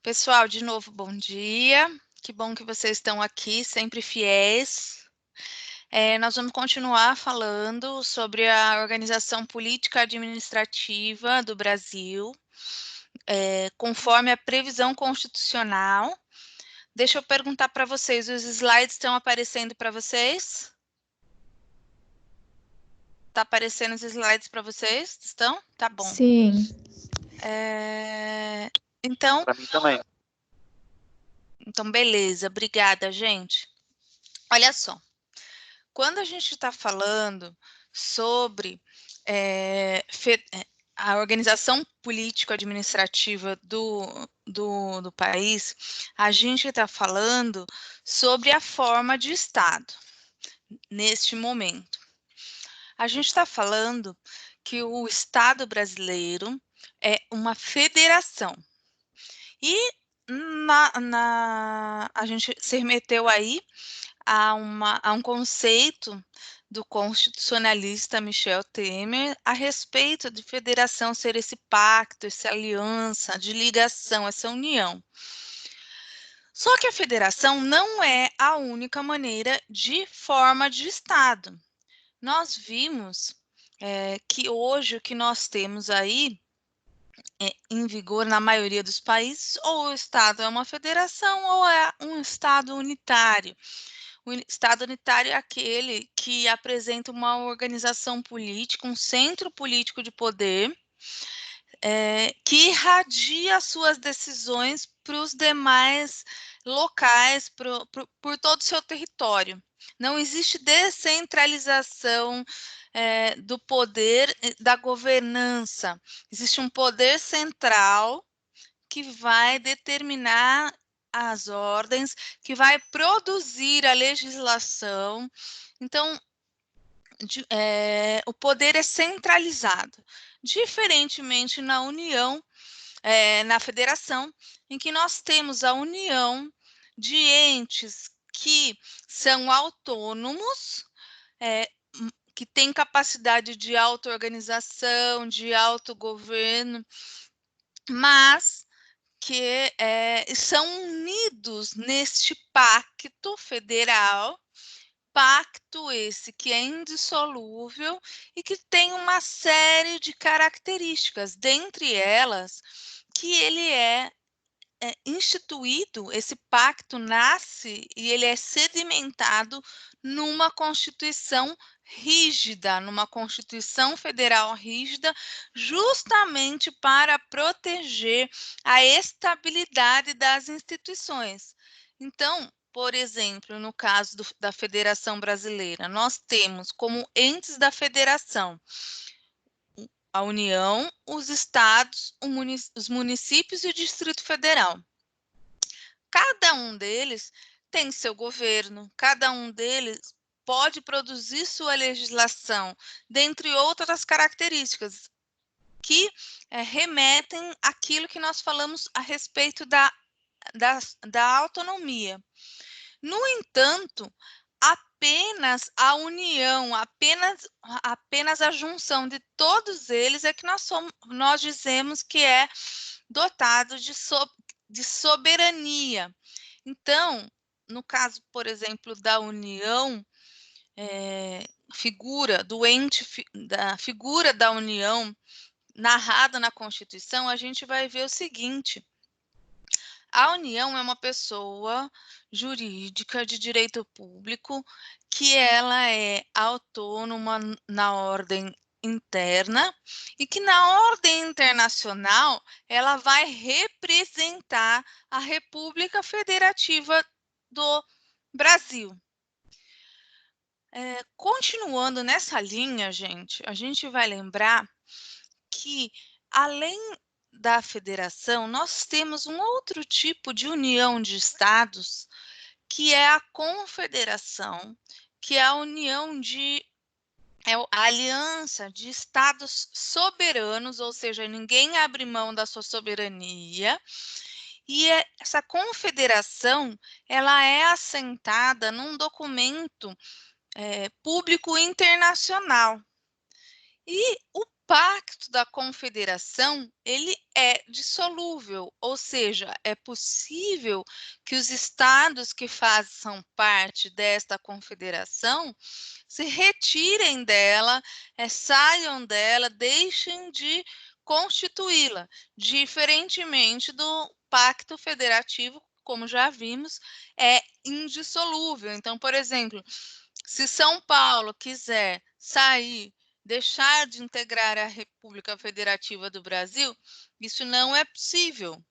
Pessoal, de novo, bom dia. Que bom que vocês estão aqui, sempre fiéis. Nós vamos continuar falando sobre a organização política administrativa do Brasil, conforme a previsão constitucional. Deixa eu perguntar para vocês, os slides estão aparecendo para vocês? Está aparecendo os slides para vocês? Estão? Tá bom. Sim. Então, Para mim também. Então, beleza. Obrigada, gente. Olha só. Quando a gente está falando sobre a organização político-administrativa do país, a gente está falando sobre a forma de Estado, neste momento. A gente está falando que o Estado brasileiro é uma federação. E a gente se remeteu aí a um conceito do constitucionalista Michel Temer a respeito de federação ser esse pacto, essa aliança de ligação, essa união. Só que a federação não é a única maneira de forma de Estado. Nós vimos que hoje o que nós temos aí em vigor na maioria dos países, ou o Estado é uma federação ou é um Estado unitário. O Estado unitário é aquele que apresenta uma organização política, um centro político de poder, que irradia suas decisões para os demais locais, por todo o seu território. Não existe descentralização do poder, da governança. Existe um poder central que vai determinar as ordens, que vai produzir a legislação. Então, o poder é centralizado, diferentemente na União, na federação, em que nós temos a união de entes que são autônomos, que têm capacidade de auto-organização, de autogoverno, mas que são unidos neste pacto federal, pacto esse que é indissolúvel e que tem uma série de características, dentre elas que ele é instituído, esse pacto nasce e ele é sedimentado numa Constituição rígida, numa Constituição Federal rígida, justamente para proteger a estabilidade das instituições. Então, por exemplo, no caso da Federação Brasileira, nós temos como entes da federação a União, os estados, os municípios e o Distrito Federal. Cada um deles tem seu governo, cada um deles pode produzir sua legislação, dentre outras características que remetem àquilo que nós falamos a respeito da autonomia. No entanto, apenas a união, apenas a junção de todos eles é que nós dizemos que é dotado de soberania. Então, no caso, por exemplo, da União, figura da União narrada na Constituição, a gente vai ver o seguinte: a União é uma pessoa jurídica de direito público que ela é autônoma na ordem interna e que na ordem internacional ela vai representar a República Federativa do Brasil. Continuando nessa linha, gente, a gente vai lembrar que, além da federação, nós temos um outro tipo de união de estados, que é a confederação, que é a união a aliança de estados soberanos, ou seja, ninguém abre mão da sua soberania. E essa confederação, ela é assentada num documento público internacional. E o Pacto da Confederação, ele é dissolúvel, ou seja, é possível que os estados que façam parte desta confederação se retirem dela, saiam dela, deixem de constituí-la, diferentemente do Pacto Federativo, como já vimos, é indissolúvel. Então, por exemplo, se São Paulo quiser sair, deixar de integrar a República Federativa do Brasil, isso não é possível.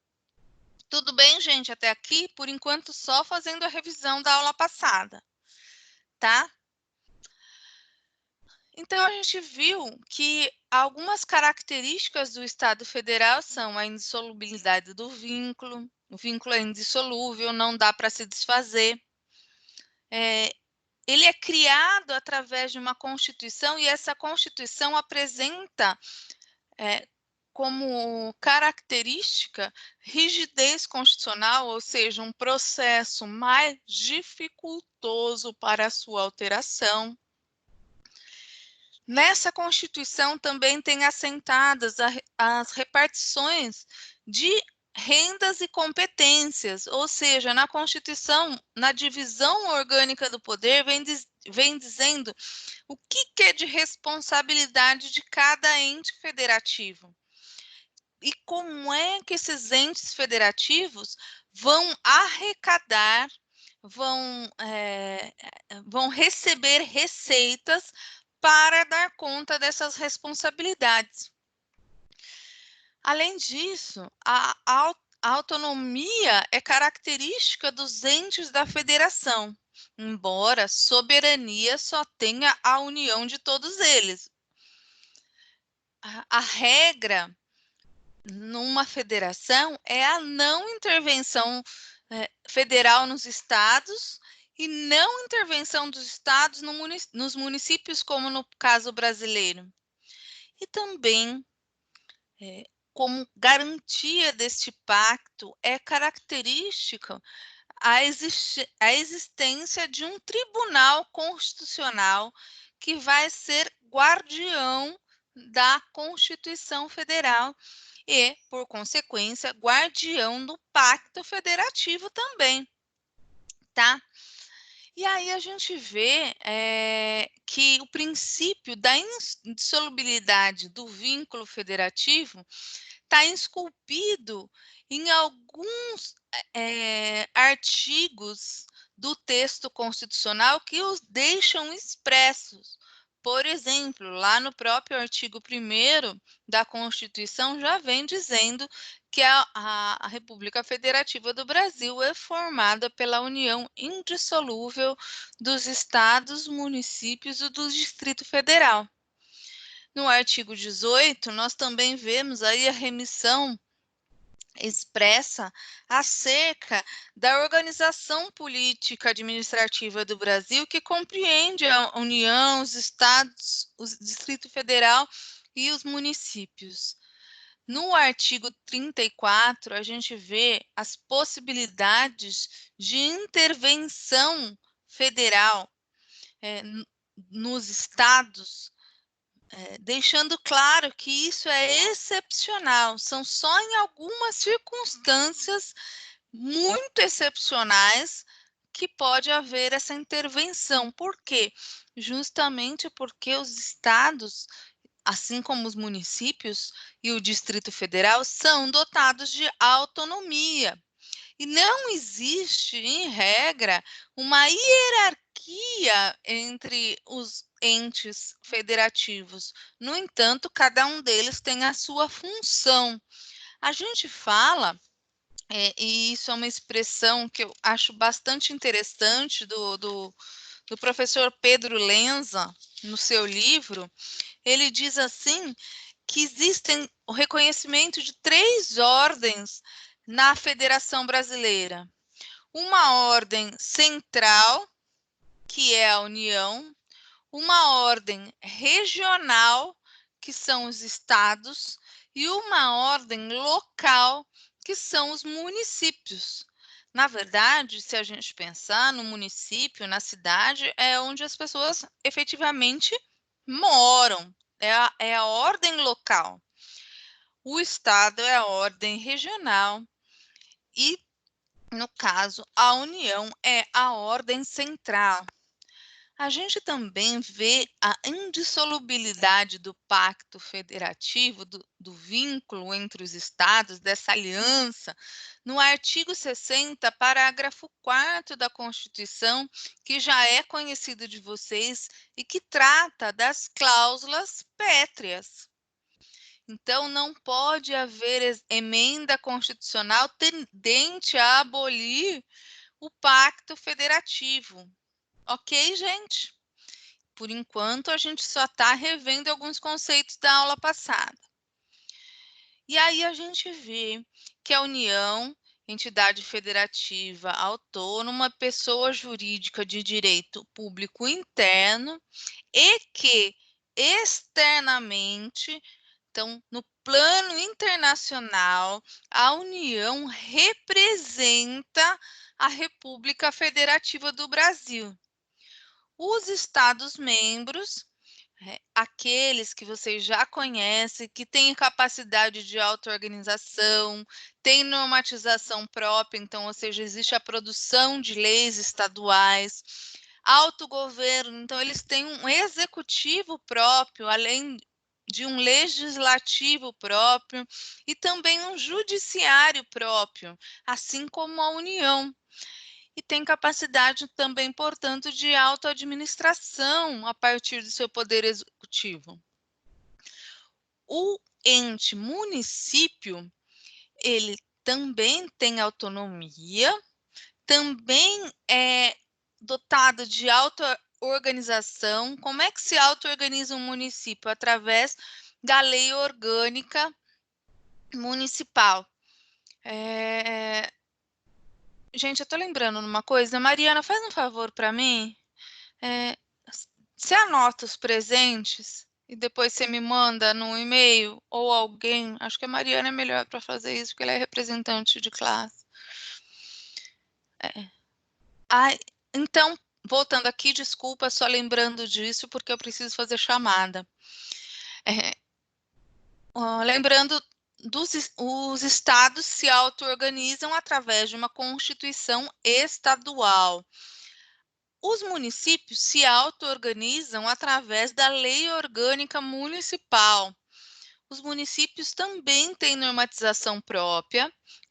Tudo bem, gente, até aqui, por enquanto, só fazendo a revisão da aula passada, tá? Então, a gente viu que algumas características do Estado Federal são a indissolubilidade do vínculo, o vínculo é indissolúvel, não dá para se desfazer. Ele é criado através de uma Constituição e essa Constituição apresenta como característica rigidez constitucional, ou seja, um processo mais dificultoso para a sua alteração. Nessa Constituição também tem assentadas as repartições de rendas e competências, ou seja, na Constituição, na divisão orgânica do poder, vem dizendo o que é de responsabilidade de cada ente federativo. E como é que esses entes federativos vão arrecadar, vão receber receitas para dar conta dessas responsabilidades. Além disso, a autonomia é característica dos entes da federação, embora soberania só tenha a união de todos eles. A regra numa federação é a não intervenção federal nos estados e não intervenção dos estados nos municípios, como no caso brasileiro. E também, como garantia deste pacto, é característica a existência de um tribunal constitucional que vai ser guardião da Constituição Federal e, por consequência, guardião do Pacto Federativo também, tá? E aí a gente vê que o princípio da indissolubilidade do vínculo federativo está esculpido em alguns artigos do texto constitucional que os deixam expressos. Por exemplo, lá no próprio artigo 1º da Constituição já vem dizendo que a República Federativa do Brasil é formada pela união indissolúvel dos estados, municípios e do Distrito Federal. No artigo 18, nós também vemos aí a remissão expressa acerca da organização política administrativa do Brasil, que compreende a União, os estados, o Distrito Federal e os municípios. No artigo 34, a gente vê as possibilidades de intervenção federal nos estados, deixando claro que isso é excepcional, são só em algumas circunstâncias muito excepcionais que pode haver essa intervenção. Por quê? Justamente porque os estados, assim como os municípios e o Distrito Federal, são dotados de autonomia. E não existe, em regra, uma hierarquia entre os entes federativos. No entanto, cada um deles tem a sua função. A gente fala, e isso é uma expressão que eu acho bastante interessante do professor Pedro Lenza, no seu livro, ele diz assim que existem o reconhecimento de 3 ordens na Federação Brasileira. Uma ordem central, que é a União, uma ordem regional, que são os estados, e uma ordem local, que são os municípios. Na verdade, se a gente pensar no município, na cidade, é onde as pessoas efetivamente moram, é a ordem local. O Estado é a ordem regional e, no caso, a União é a ordem central. A gente também vê a indissolubilidade do pacto federativo, do vínculo entre os estados, dessa aliança, no artigo 60, parágrafo 4º da Constituição, que já é conhecido de vocês e que trata das cláusulas pétreas. Então, não pode haver emenda constitucional tendente a abolir o pacto federativo. Ok, gente? Por enquanto, a gente só está revendo alguns conceitos da aula passada. E aí a gente vê que a União, entidade federativa autônoma, pessoa jurídica de direito público interno e que externamente, então, no plano internacional, a União representa a República Federativa do Brasil. Os Estados-membros, aqueles que vocês já conhecem, que têm capacidade de auto-organização, têm normatização própria, então, ou seja, existe a produção de leis estaduais, autogoverno, então eles têm um executivo próprio, além de um legislativo próprio e também um judiciário próprio, assim como a União. E tem capacidade também, portanto, de autoadministração a partir do seu poder executivo. O ente município, ele também tem autonomia, também é dotado de auto-organização. Como é que se auto-organiza um município? Através da lei orgânica municipal. Gente, eu tô lembrando numa coisa. Mariana, faz um favor para mim. Você anota os presentes e depois você me manda no e-mail ou alguém. Acho que a Mariana é melhor para fazer isso, porque ela é representante de classe. Então, voltando aqui, desculpa, só lembrando disso, porque eu preciso fazer chamada. Lembrando, os estados se auto-organizam através de uma constituição estadual. Os municípios se auto-organizam através da lei orgânica municipal. Os municípios também têm normatização própria,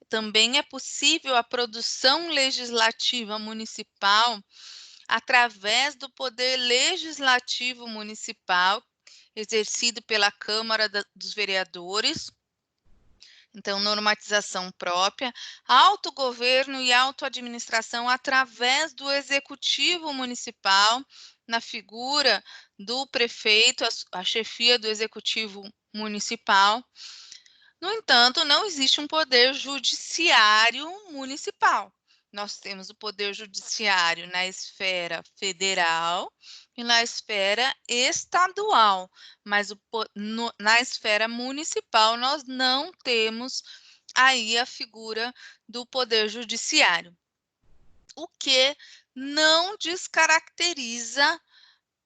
também é possível a produção legislativa municipal através do poder legislativo municipal, exercido pela Câmara dos Vereadores. Então, normatização própria, autogoverno e autoadministração através do executivo municipal, na figura do prefeito, a chefia do executivo municipal. No entanto, não existe um poder judiciário municipal. Nós temos o poder judiciário na esfera federal e na esfera estadual, mas na esfera municipal nós não temos aí a figura do poder judiciário, o que não descaracteriza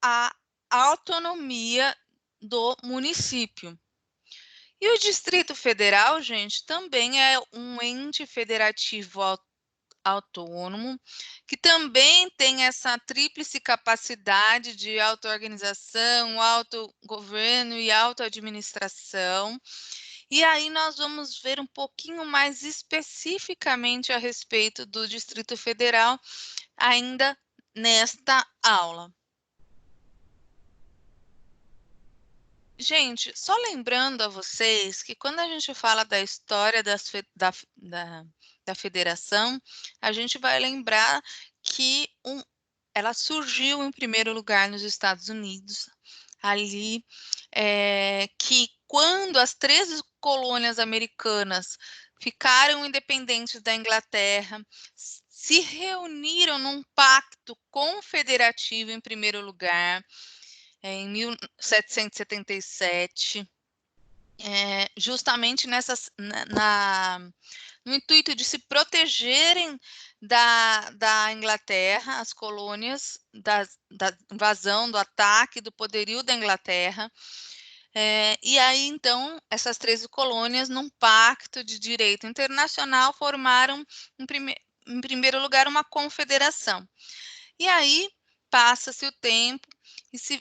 a autonomia do município. E o Distrito Federal, gente, também é um ente federativo autônomo, que também tem essa tríplice capacidade de auto-organização, autogoverno e auto-administração. E aí nós vamos ver um pouquinho mais especificamente a respeito do Distrito Federal ainda nesta aula. Gente, só lembrando a vocês que quando a gente fala da história da federação, a gente vai lembrar que ela surgiu em primeiro lugar nos Estados Unidos, ali, que quando as 13 colônias americanas ficaram independentes da Inglaterra, se reuniram num pacto confederativo em primeiro lugar, em 1777, justamente no intuito de se protegerem da Inglaterra, as colônias, da invasão, do ataque, do poderio da Inglaterra. E aí, então, essas 13 colônias, num pacto de direito internacional, formaram, em primeiro lugar, uma confederação. E aí, passa-se o tempo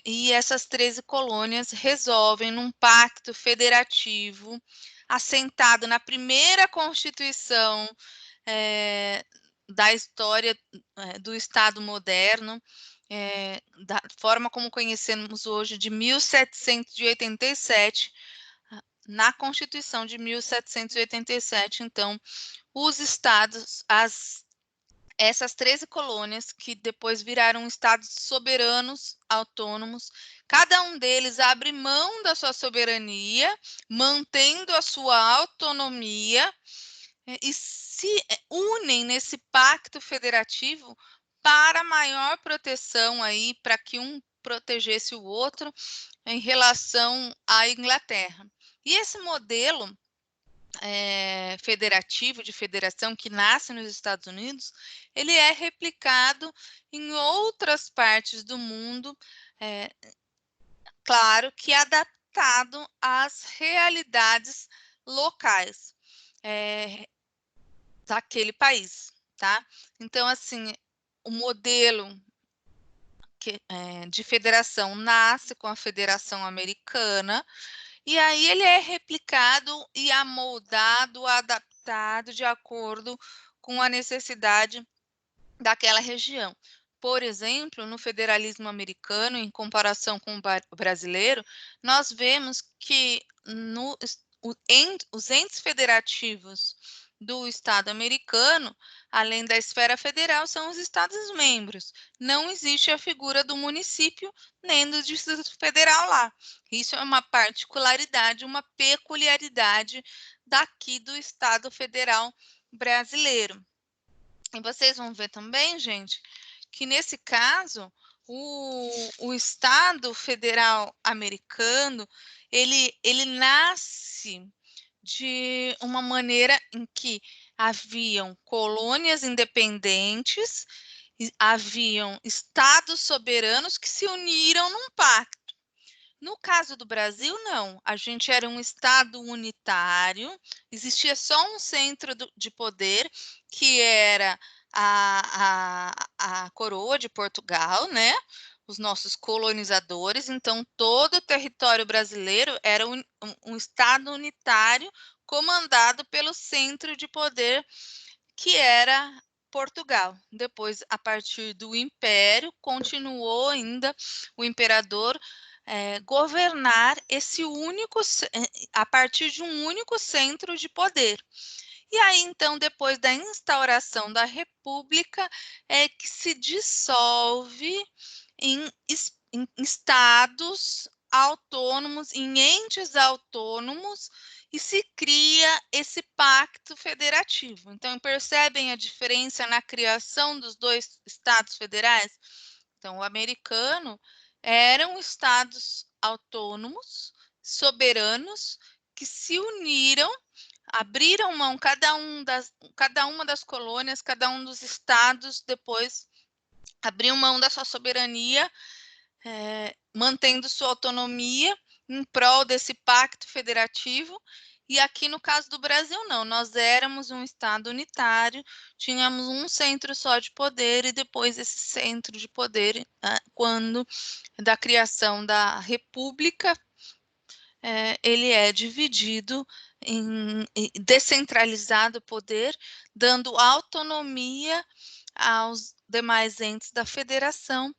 e essas 13 colônias resolvem, num pacto federativo, assentado na primeira Constituição da história do Estado moderno, da forma como conhecemos hoje, de 1787, na Constituição de 1787, então, os estados, essas 13 colônias, que depois viraram estados soberanos, autônomos, cada um deles abre mão da sua soberania, mantendo a sua autonomia, e se unem nesse pacto federativo para maior proteção aí, para que um protegesse o outro em relação à Inglaterra. E esse modelo federativo, de federação, que nasce nos Estados Unidos, ele é replicado em outras partes do mundo, claro que adaptado às realidades locais daquele país, tá? Então, assim, o modelo de federação nasce com a Federação Americana, e aí ele é replicado e amoldado, adaptado de acordo com a necessidade daquela região. Por exemplo, no federalismo americano, em comparação com o brasileiro, nós vemos que os entes federativos do Estado americano, além da esfera federal, são os Estados-membros. Não existe a figura do município nem do Distrito Federal lá. Isso é uma particularidade, uma peculiaridade daqui do Estado Federal brasileiro. E vocês vão ver também, gente, que nesse caso, o Estado Federal americano, ele nasce de uma maneira em que haviam colônias independentes, haviam estados soberanos que se uniram num pacto. No caso do Brasil, não. A gente era um estado unitário, existia só um centro de poder, que era a coroa de Portugal, né? Os nossos colonizadores. Então, todo o território brasileiro era um estado unitário, comandado pelo centro de poder, que era Portugal. Depois, a partir do Império, continuou ainda o imperador governar a partir de um único centro de poder. E aí, então, depois da instauração da República, é que se dissolve em estados autônomos, em entes autônomos, e se cria esse pacto federativo. Então, percebem a diferença na criação dos dois estados federais? Então, o americano eram estados autônomos, soberanos, que se uniram, abriram mão, cada uma das colônias, cada um dos estados, depois abriu mão da sua soberania, mantendo sua autonomia em prol desse pacto federativo. E aqui no caso do Brasil, não, nós éramos um estado unitário, tínhamos um centro só de poder, e depois esse centro de poder, quando da criação da República, ele é dividido descentralizado o poder, dando autonomia aos demais entes da federação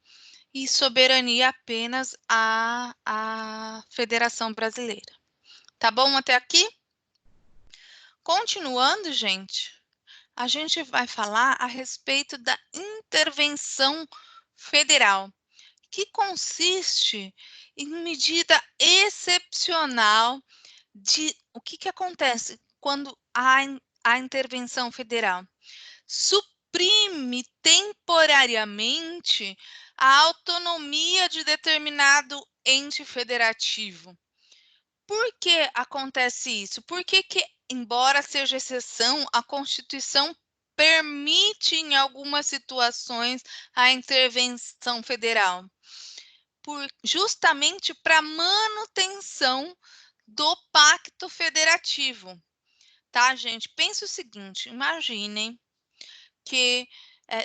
e soberania apenas à Federação Brasileira. Tá bom até aqui? Continuando, gente, a gente vai falar a respeito da intervenção federal, que consiste em medida excepcional de o que acontece quando há a intervenção federal. Suprime temporariamente a autonomia de determinado ente federativo. Por que acontece isso? Porque, embora seja exceção, a Constituição permite, em algumas situações, a intervenção federal. justamente para manutenção do pacto federativo, tá, gente? Pensa o seguinte, imaginem que,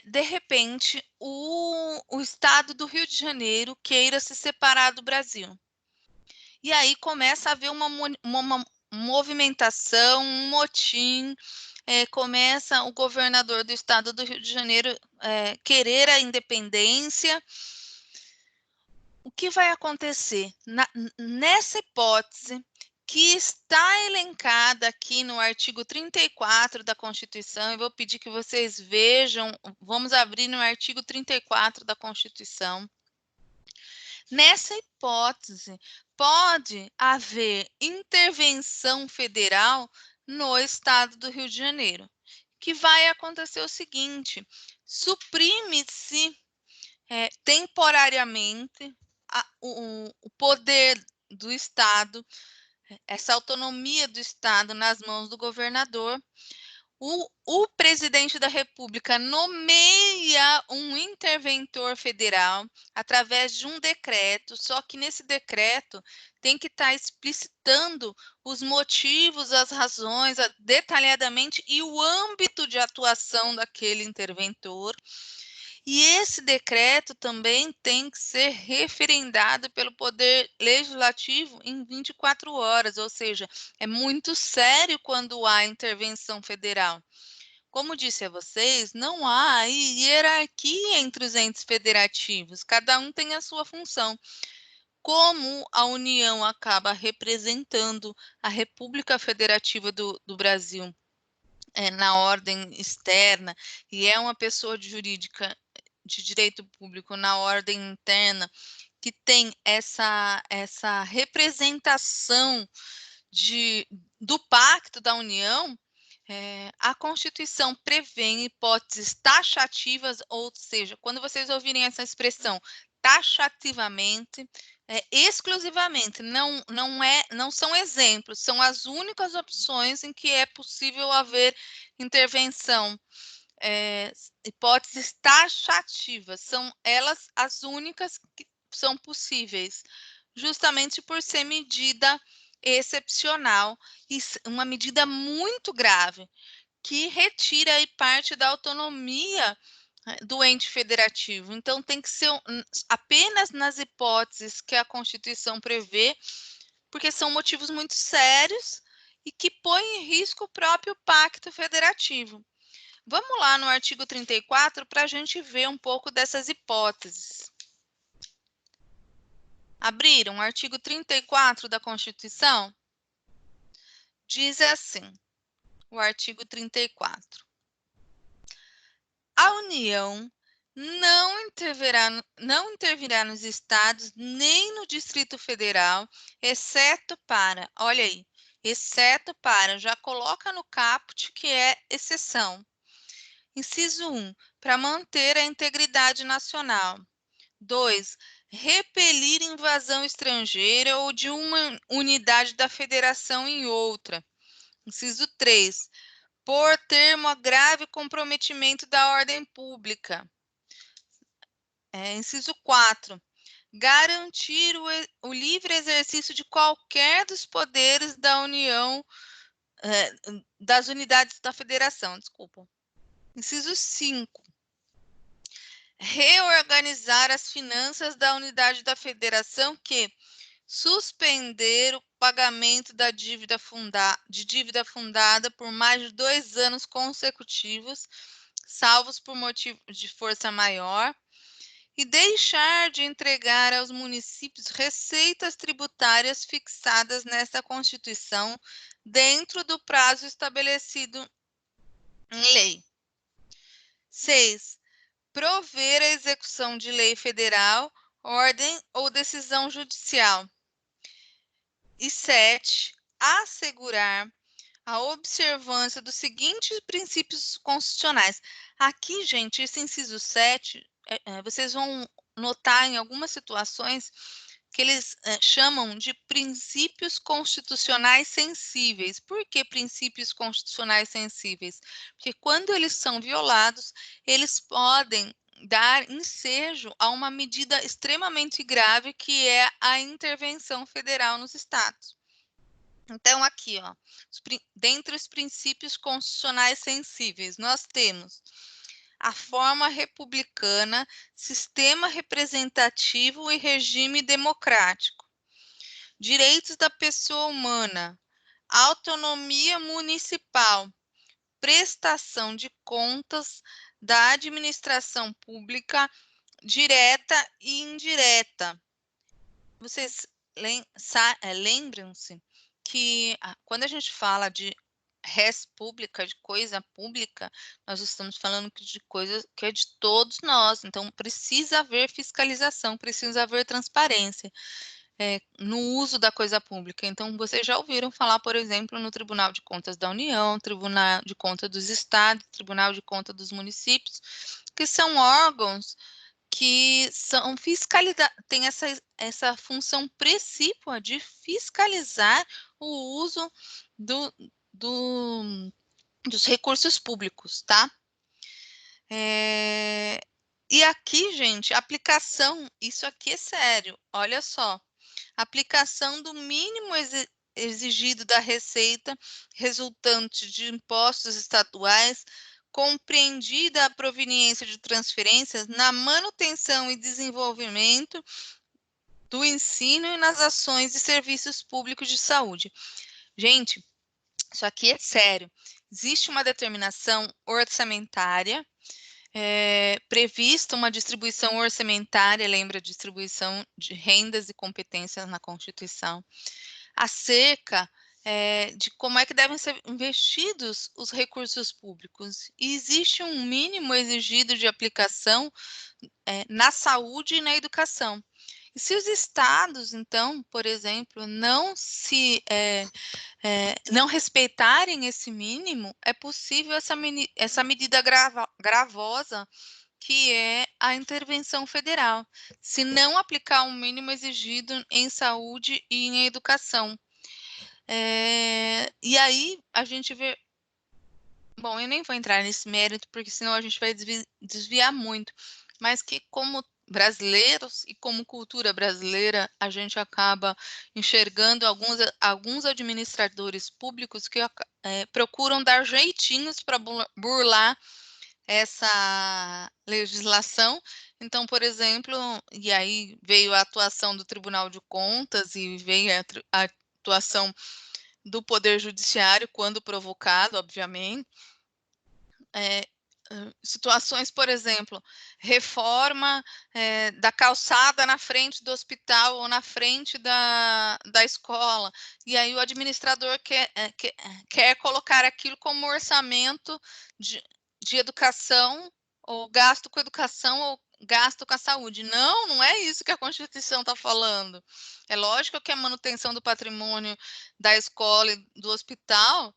de repente, o estado do Rio de Janeiro queira se separar do Brasil. E aí começa a haver uma movimentação, um motim, começa o governador do estado do Rio de Janeiro querer a independência. O que vai acontecer? Nessa hipótese, que está elencada aqui no artigo 34 da Constituição, eu vou pedir que vocês vejam, vamos abrir no artigo 34 da Constituição. Nessa hipótese, pode haver intervenção federal no estado do Rio de Janeiro, que vai acontecer o seguinte: suprime-se temporariamente o poder do Estado, essa autonomia do Estado nas mãos do governador. O presidente da República nomeia um interventor federal através de um decreto, só que nesse decreto tem que estar explicitando os motivos, as razões, detalhadamente, e o âmbito de atuação daquele interventor. E esse decreto também tem que ser referendado pelo Poder Legislativo em 24 horas, ou seja, é muito sério quando há intervenção federal. Como disse a vocês, não há aí hierarquia entre os entes federativos, cada um tem a sua função. Como a União acaba representando a República Federativa do Brasil na ordem externa e é uma pessoa jurídica de direito público na ordem interna, que tem essa representação do Pacto da União, a Constituição prevê em hipóteses taxativas, ou seja, quando vocês ouvirem essa expressão taxativamente, exclusivamente, não são exemplos, são as únicas opções em que é possível haver intervenção. Hipóteses taxativas, são elas as únicas que são possíveis, justamente por ser medida excepcional e uma medida muito grave, que retira aí parte da autonomia do ente federativo. Então, tem que ser apenas nas hipóteses que a Constituição prevê, porque são motivos muito sérios e que põem em risco o próprio pacto federativo. Vamos lá no artigo 34 para a gente ver um pouco dessas hipóteses. Abriram o artigo 34 da Constituição? Diz assim, o artigo 34. A União não intervirá nos estados nem no Distrito Federal, exceto para, olha aí, exceto para, já coloca no caput que é exceção. Inciso 1, para manter a integridade nacional. 2, repelir invasão estrangeira ou de uma unidade da federação em outra. Inciso 3, por termo grave comprometimento da ordem pública. Inciso 4, garantir o livre exercício de qualquer dos poderes da União, das unidades da federação, desculpa. Inciso 5, reorganizar as finanças da unidade da federação que suspender o pagamento da dívida fundada por mais de 2 anos consecutivos, salvos por motivo de força maior, e deixar de entregar aos municípios receitas tributárias fixadas nesta Constituição dentro do prazo estabelecido em lei. 6. Prover a execução de lei federal, ordem ou decisão judicial. E 7. Assegurar a observância dos seguintes princípios constitucionais. Aqui, gente, esse inciso 7, vocês vão notar em algumas situações que eles chamam de princípios constitucionais sensíveis. Por que princípios constitucionais sensíveis? Porque quando eles são violados, eles podem dar ensejo a uma medida extremamente grave, que é a intervenção federal nos estados. Então, aqui, ó, dentre os princípios constitucionais sensíveis, nós temos a forma republicana, sistema representativo e regime democrático, direitos da pessoa humana, autonomia municipal, prestação de contas da administração pública direta e indireta. Vocês lembram-se que quando a gente fala de res pública, de coisa pública, nós estamos falando de coisa que é de todos nós, então precisa haver fiscalização, precisa haver transparência no uso da coisa pública. Então, vocês já ouviram falar, por exemplo, no Tribunal de Contas da União, Tribunal de Contas dos Estados, Tribunal de Contas dos Municípios, que são órgãos que são têm essa função precípua de fiscalizar o uso dos recursos públicos, tá? E aqui, gente, aplicação, isso aqui é sério, olha só. Aplicação do mínimo exigido da receita resultante de impostos estaduais, compreendida a proveniência de transferências na manutenção e desenvolvimento do ensino e nas ações e serviços públicos de saúde. Gente, isso aqui é sério. Existe uma determinação orçamentária, prevista uma distribuição orçamentária, lembra a distribuição de rendas e competências na Constituição, acerca de como é que devem ser investidos os recursos públicos. E existe um mínimo exigido de aplicação na saúde e na educação. E se os estados, então, por exemplo, não respeitarem esse mínimo, é possível essa medida gravosa, que é a intervenção federal, se não aplicar o mínimo exigido em saúde e em educação. E aí a gente vê... Bom, eu nem vou entrar nesse mérito, porque senão a gente vai desviar muito, mas que como brasileiros e como cultura brasileira, a gente acaba enxergando alguns administradores públicos que procuram dar jeitinhos para burlar essa legislação. Então, por exemplo, e aí veio a atuação do Tribunal de Contas e veio a atuação do Poder Judiciário, quando provocado, obviamente. Situações, por exemplo, reforma da calçada na frente do hospital ou na frente da escola, e aí o administrador quer colocar aquilo como orçamento de educação, ou gasto com educação, ou gasto com a saúde. Não, não é isso que a Constituição está falando. É lógico que a manutenção do patrimônio da escola e do hospital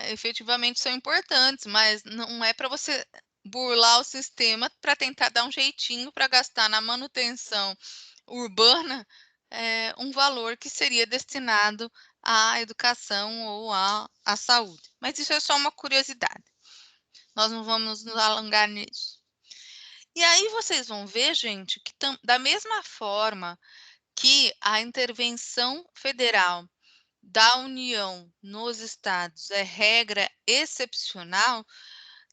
efetivamente são importantes, mas não é para você burlar o sistema para tentar dar um jeitinho para gastar na manutenção urbana um valor que seria destinado à educação ou à saúde. Mas isso é só uma curiosidade. Nós não vamos nos alongar nisso. E aí vocês vão ver, gente, que da mesma forma que a intervenção federal da União nos estados é regra excepcional,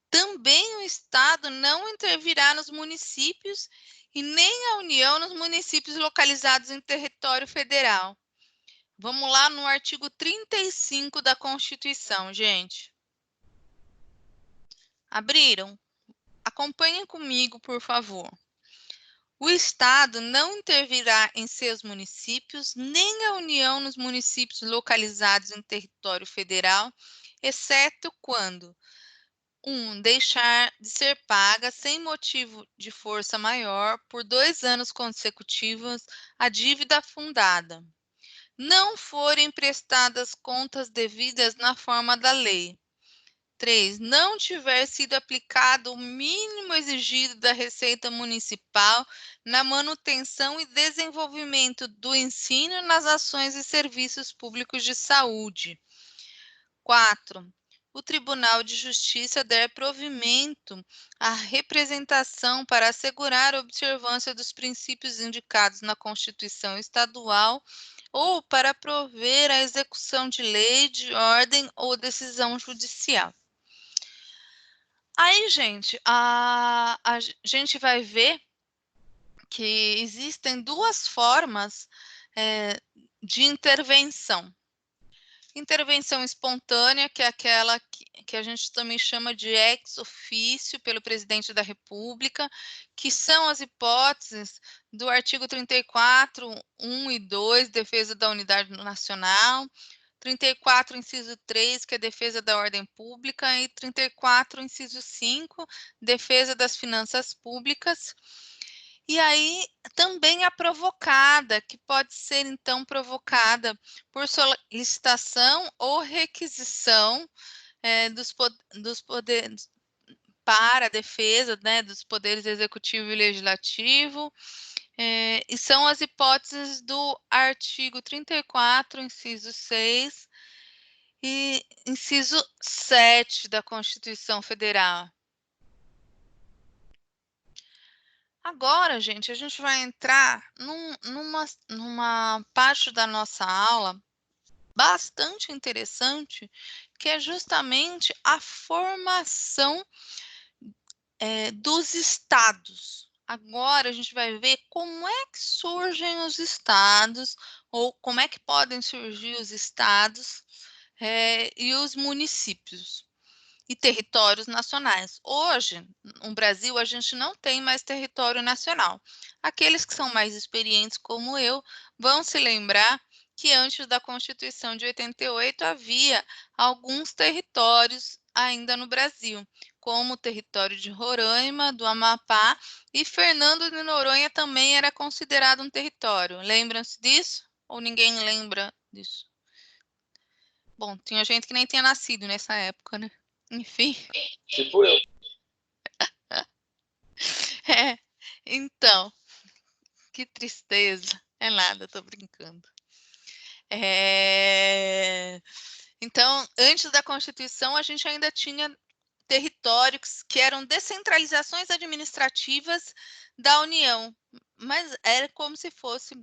também o Estado não intervirá nos municípios e nem a União nos municípios localizados em território federal. Vamos lá no artigo 35 da Constituição, gente. Abriram? Acompanhem comigo, por favor. O Estado não intervirá em seus municípios, nem a União nos municípios localizados em território federal, exceto quando 1. Deixar de ser paga sem motivo de força maior por 2 anos consecutivos a dívida fundada. Não forem prestadas contas devidas na forma da lei. 3. Não tiver sido aplicado o mínimo exigido da Receita Municipal na manutenção e desenvolvimento do ensino nas ações e serviços públicos de saúde. 4. o Tribunal de Justiça der provimento à representação para assegurar a observância dos princípios indicados na Constituição Estadual ou para prover a execução de lei, de ordem ou decisão judicial. Aí, gente, a gente vai ver que existem duas formas de intervenção. Intervenção espontânea, que é aquela que a gente também chama de ex officio pelo presidente da República, que são as hipóteses do artigo 34, 1 e 2, defesa da unidade nacional, 34, inciso 3, que é defesa da ordem pública, e 34, inciso 5, defesa das finanças públicas. E aí, também a provocada, que pode ser, então, provocada por solicitação ou requisição dos poderes para a defesa, né, dos poderes executivo e legislativo, e são as hipóteses do artigo 34, inciso 6 e inciso 7 da Constituição Federal. Agora, gente, a gente vai entrar numa parte da nossa aula bastante interessante, que é justamente a formação dos estados. Agora a gente vai ver como é que surgem os estados, ou como é que podem surgir os estados e os municípios e territórios nacionais. Hoje, no Brasil, a gente não tem mais território nacional. Aqueles que são mais experientes, como eu, vão se lembrar que antes da Constituição de 88 havia alguns territórios ainda no Brasil, como o território de Roraima, do Amapá, e Fernando de Noronha também era considerado um território. Lembram-se disso? Ou ninguém lembra disso? Bom, tinha gente que nem tinha nascido nessa época, né? Enfim. Tipo eu. Então, que tristeza. É nada, tô brincando. Então, antes da Constituição, a gente ainda tinha territórios que eram descentralizações administrativas da União, mas era como se fosse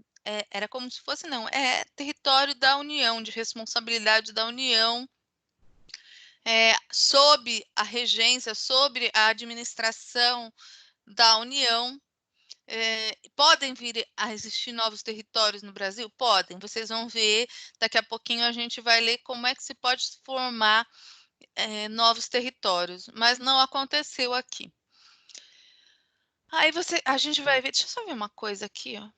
não, é território da União, de responsabilidade da União, sob a regência, sobre a administração da União. Podem vir a existir novos territórios no Brasil? Podem. Vocês vão ver, daqui a pouquinho a gente vai ler como é que se pode formar novos territórios, mas não aconteceu aqui. Aí a gente vai ver, deixa eu só ver uma coisa aqui, ó.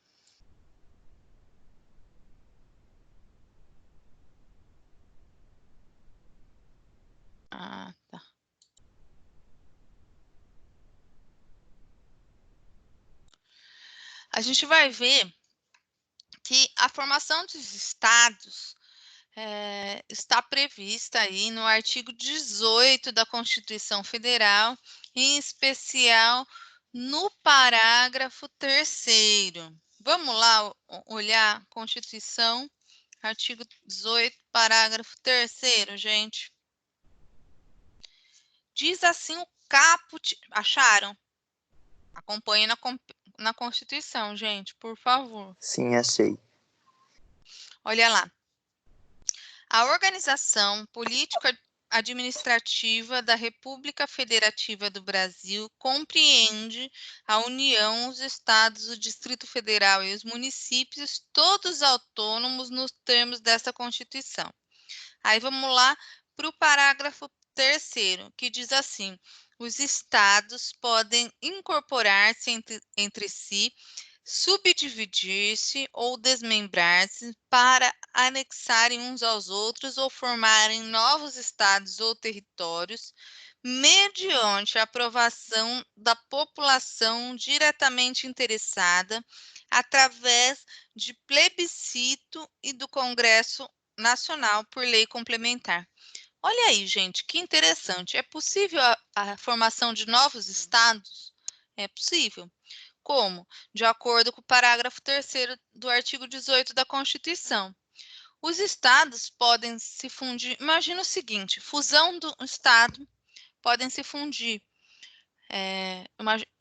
Ah, tá. A gente vai ver que a formação dos estados está prevista aí no artigo 18 da Constituição Federal, em especial no parágrafo 3º. Vamos lá olhar a Constituição, artigo 18, parágrafo 3º, gente. Diz assim o caput... Acharam? Acompanhe na Constituição, gente, por favor. Sim, achei. Olha lá. A organização política administrativa da República Federativa do Brasil compreende a União, os estados, o Distrito Federal e os municípios, todos autônomos nos termos desta Constituição. Aí vamos lá para o parágrafo 3º, que diz assim: os estados podem incorporar-se entre si, subdividir-se ou desmembrar-se para anexarem uns aos outros ou formarem novos estados ou territórios, mediante a aprovação da população diretamente interessada, através de plebiscito e do Congresso Nacional por lei complementar. Olha aí, gente, que interessante. É possível a formação de novos estados? É possível. Como? De acordo com o parágrafo 3º do artigo 18 da Constituição. Os estados podem se fundir. Imagina o seguinte: fusão do estado podem se fundir.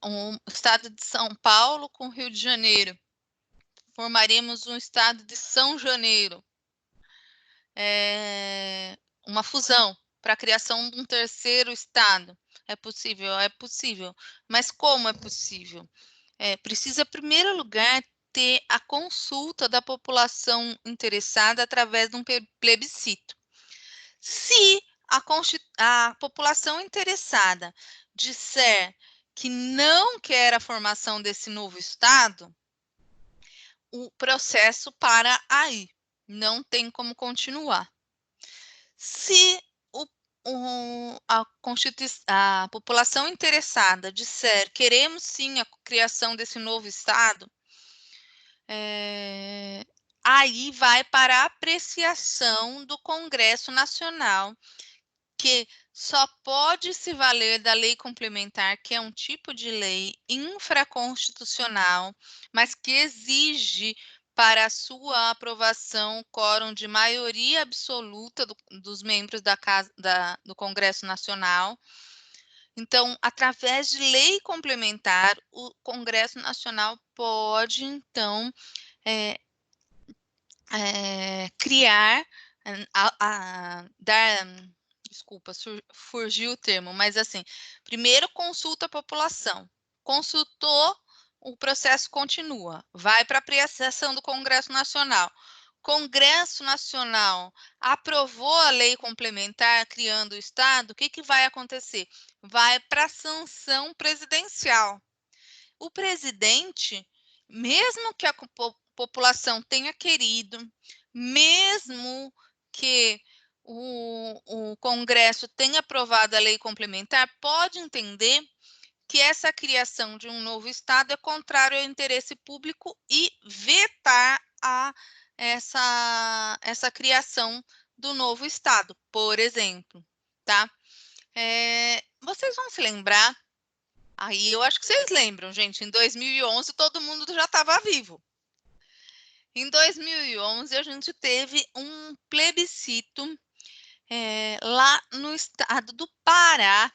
Um estado de São Paulo com Rio de Janeiro. Formaríamos um estado de São Janeiro. Uma fusão para a criação de um terceiro estado. É possível? É possível. Mas como é possível? Precisa, em primeiro lugar, ter a consulta da população interessada através de um plebiscito. Se a população interessada disser que não quer a formação desse novo Estado, o processo para aí, não tem como continuar. Se a população interessada disser queremos sim a criação desse novo Estado, aí vai para a apreciação do Congresso Nacional, que só pode se valer da lei complementar, que é um tipo de lei infraconstitucional, mas que exige para a sua aprovação quórum de maioria absoluta dos membros da casa, do Congresso Nacional. Então, através de lei complementar, o Congresso Nacional pode, então, criar, dar, desculpa, fugiu o termo, mas assim, primeiro consulta a população, consultou, o processo continua, vai para a apreciação do Congresso Nacional. Congresso Nacional aprovou a lei complementar criando o Estado, o que vai acontecer? Vai para a sanção presidencial. O presidente, mesmo que a população tenha querido, mesmo que o Congresso tenha aprovado a lei complementar, pode entender que essa criação de um novo Estado é contrário ao interesse público e vetar essa criação do novo Estado, por exemplo, tá? Vocês vão se lembrar, aí eu acho que vocês lembram, gente, em 2011 todo mundo já estava vivo. Em 2011 a gente teve um plebiscito lá no estado do Pará,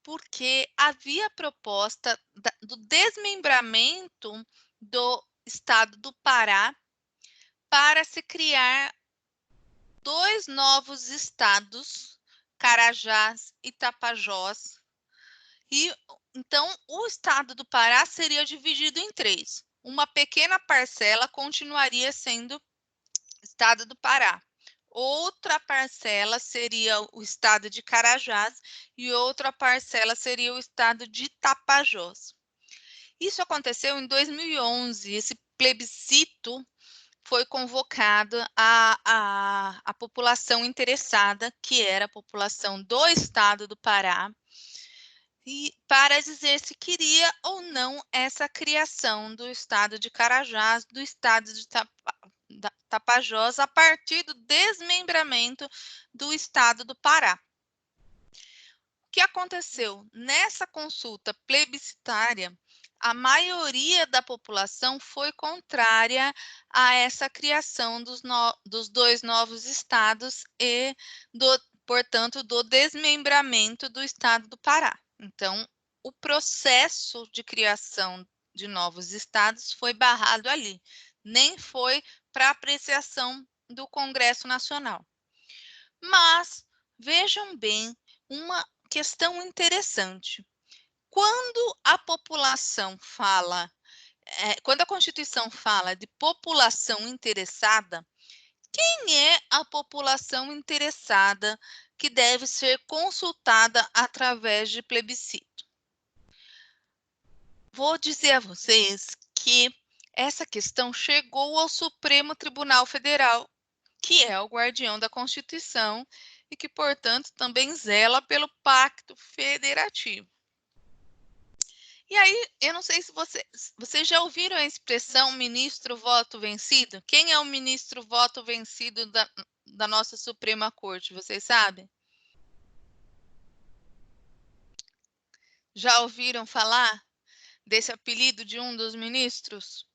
porque havia proposta do desmembramento do estado do Pará para se criar 2 novos estados, Carajás e Tapajós. E então o estado do Pará seria dividido em 3. Uma pequena parcela continuaria sendo estado do Pará. Outra parcela seria o estado de Carajás e outra parcela seria o estado de Tapajós. Isso aconteceu em 2011. Esse plebiscito foi convocado a população interessada, que era a população do estado do Pará, e para dizer se queria ou não essa criação do estado de Carajás, do estado de Tapajós, a partir do desmembramento do estado do Pará. O que aconteceu? Nessa consulta plebiscitária, a maioria da população foi contrária a essa criação dos 2 novos estados e, portanto, do desmembramento do estado do Pará. Então, o processo de criação de novos estados foi barrado ali, nem foi para apreciação do Congresso Nacional. Mas, vejam bem, uma questão interessante. Quando a população fala, quando a Constituição fala de população interessada, quem é a população interessada que deve ser consultada através de plebiscito? Vou dizer a vocês que essa questão chegou ao Supremo Tribunal Federal, que é o guardião da Constituição e que, portanto, também zela pelo Pacto Federativo. E aí, eu não sei se vocês já ouviram a expressão ministro voto vencido? Quem é o ministro voto vencido da nossa Suprema Corte, vocês sabem? Já ouviram falar desse apelido de um dos ministros?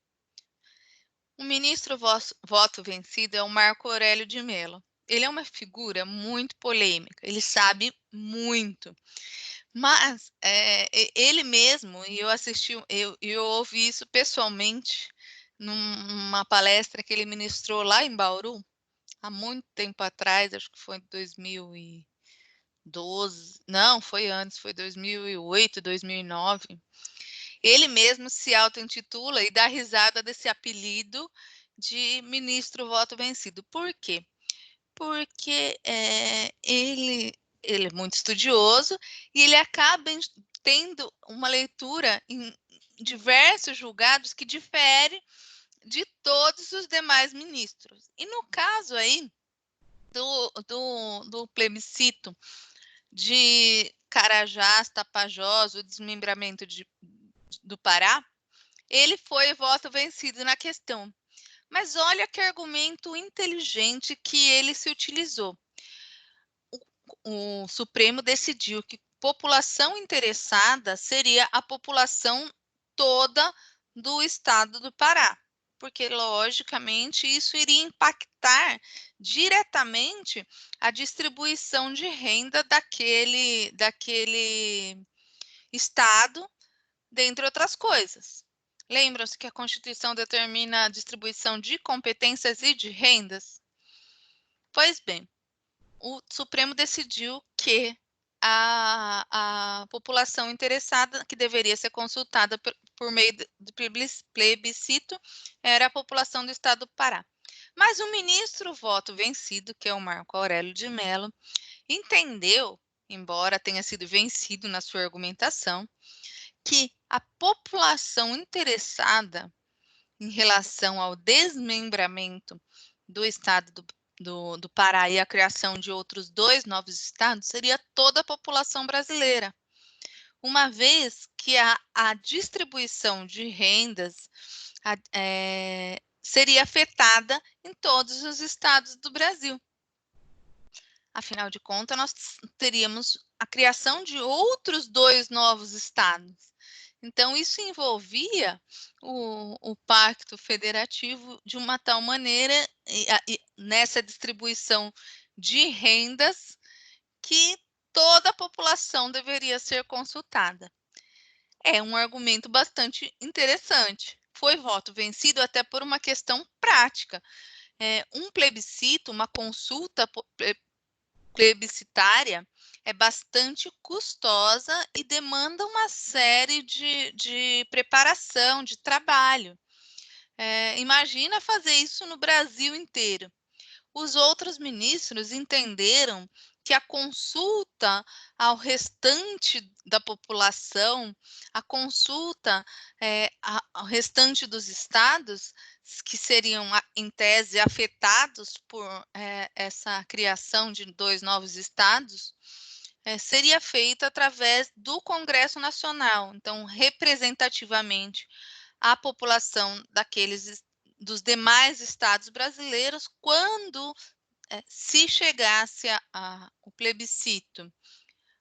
O ministro voto vencido é o Marco Aurélio de Mello. Ele é uma figura muito polêmica, ele sabe muito. Mas ele mesmo, e eu ouvi isso pessoalmente numa palestra que ele ministrou lá em Bauru, há muito tempo atrás, acho que foi em 2012, não, foi antes, foi 2008, 2009. Ele mesmo se auto-intitula e dá risada desse apelido de ministro voto vencido. Por quê? Porque ele é muito estudioso e ele acaba tendo uma leitura em diversos julgados que difere de todos os demais ministros. E no caso aí do plebiscito de Carajás, Tapajós, o desmembramento do Pará, ele foi voto vencido na questão. Mas olha que argumento inteligente que ele se utilizou. O Supremo decidiu que população interessada seria a população toda do estado do Pará, porque, logicamente, isso iria impactar diretamente a distribuição de renda daquele estado, dentre outras coisas. Lembram-se que a Constituição determina a distribuição de competências e de rendas? Pois bem, o Supremo decidiu que a população interessada, que deveria ser consultada por meio de plebiscito, era a população do estado do Pará. Mas o ministro voto vencido, que é o Marco Aurélio de Mello, entendeu, embora tenha sido vencido na sua argumentação, que a população interessada em relação ao desmembramento do estado do Pará e a criação de outros 2 novos estados seria toda a população brasileira, uma vez que a distribuição de rendas seria afetada em todos os estados do Brasil. Afinal de contas, nós teríamos a criação de outros 2 novos estados. Então, isso envolvia o pacto federativo de uma tal maneira, nessa distribuição de rendas, que toda a população deveria ser consultada. É um argumento bastante interessante. Foi voto vencido até por uma questão prática. Um plebiscito, uma consulta plebiscitária é bastante custosa e demanda uma série de preparação, de trabalho. Imagina fazer isso no Brasil inteiro. Os outros ministros entenderam que a consulta ao restante da população, a consulta ao restante dos estados, que seriam, em tese, afetados por essa criação de 2 novos estados, seria feita através do Congresso Nacional. Então, representativamente, a população dos demais estados brasileiros, quando se chegasse o plebiscito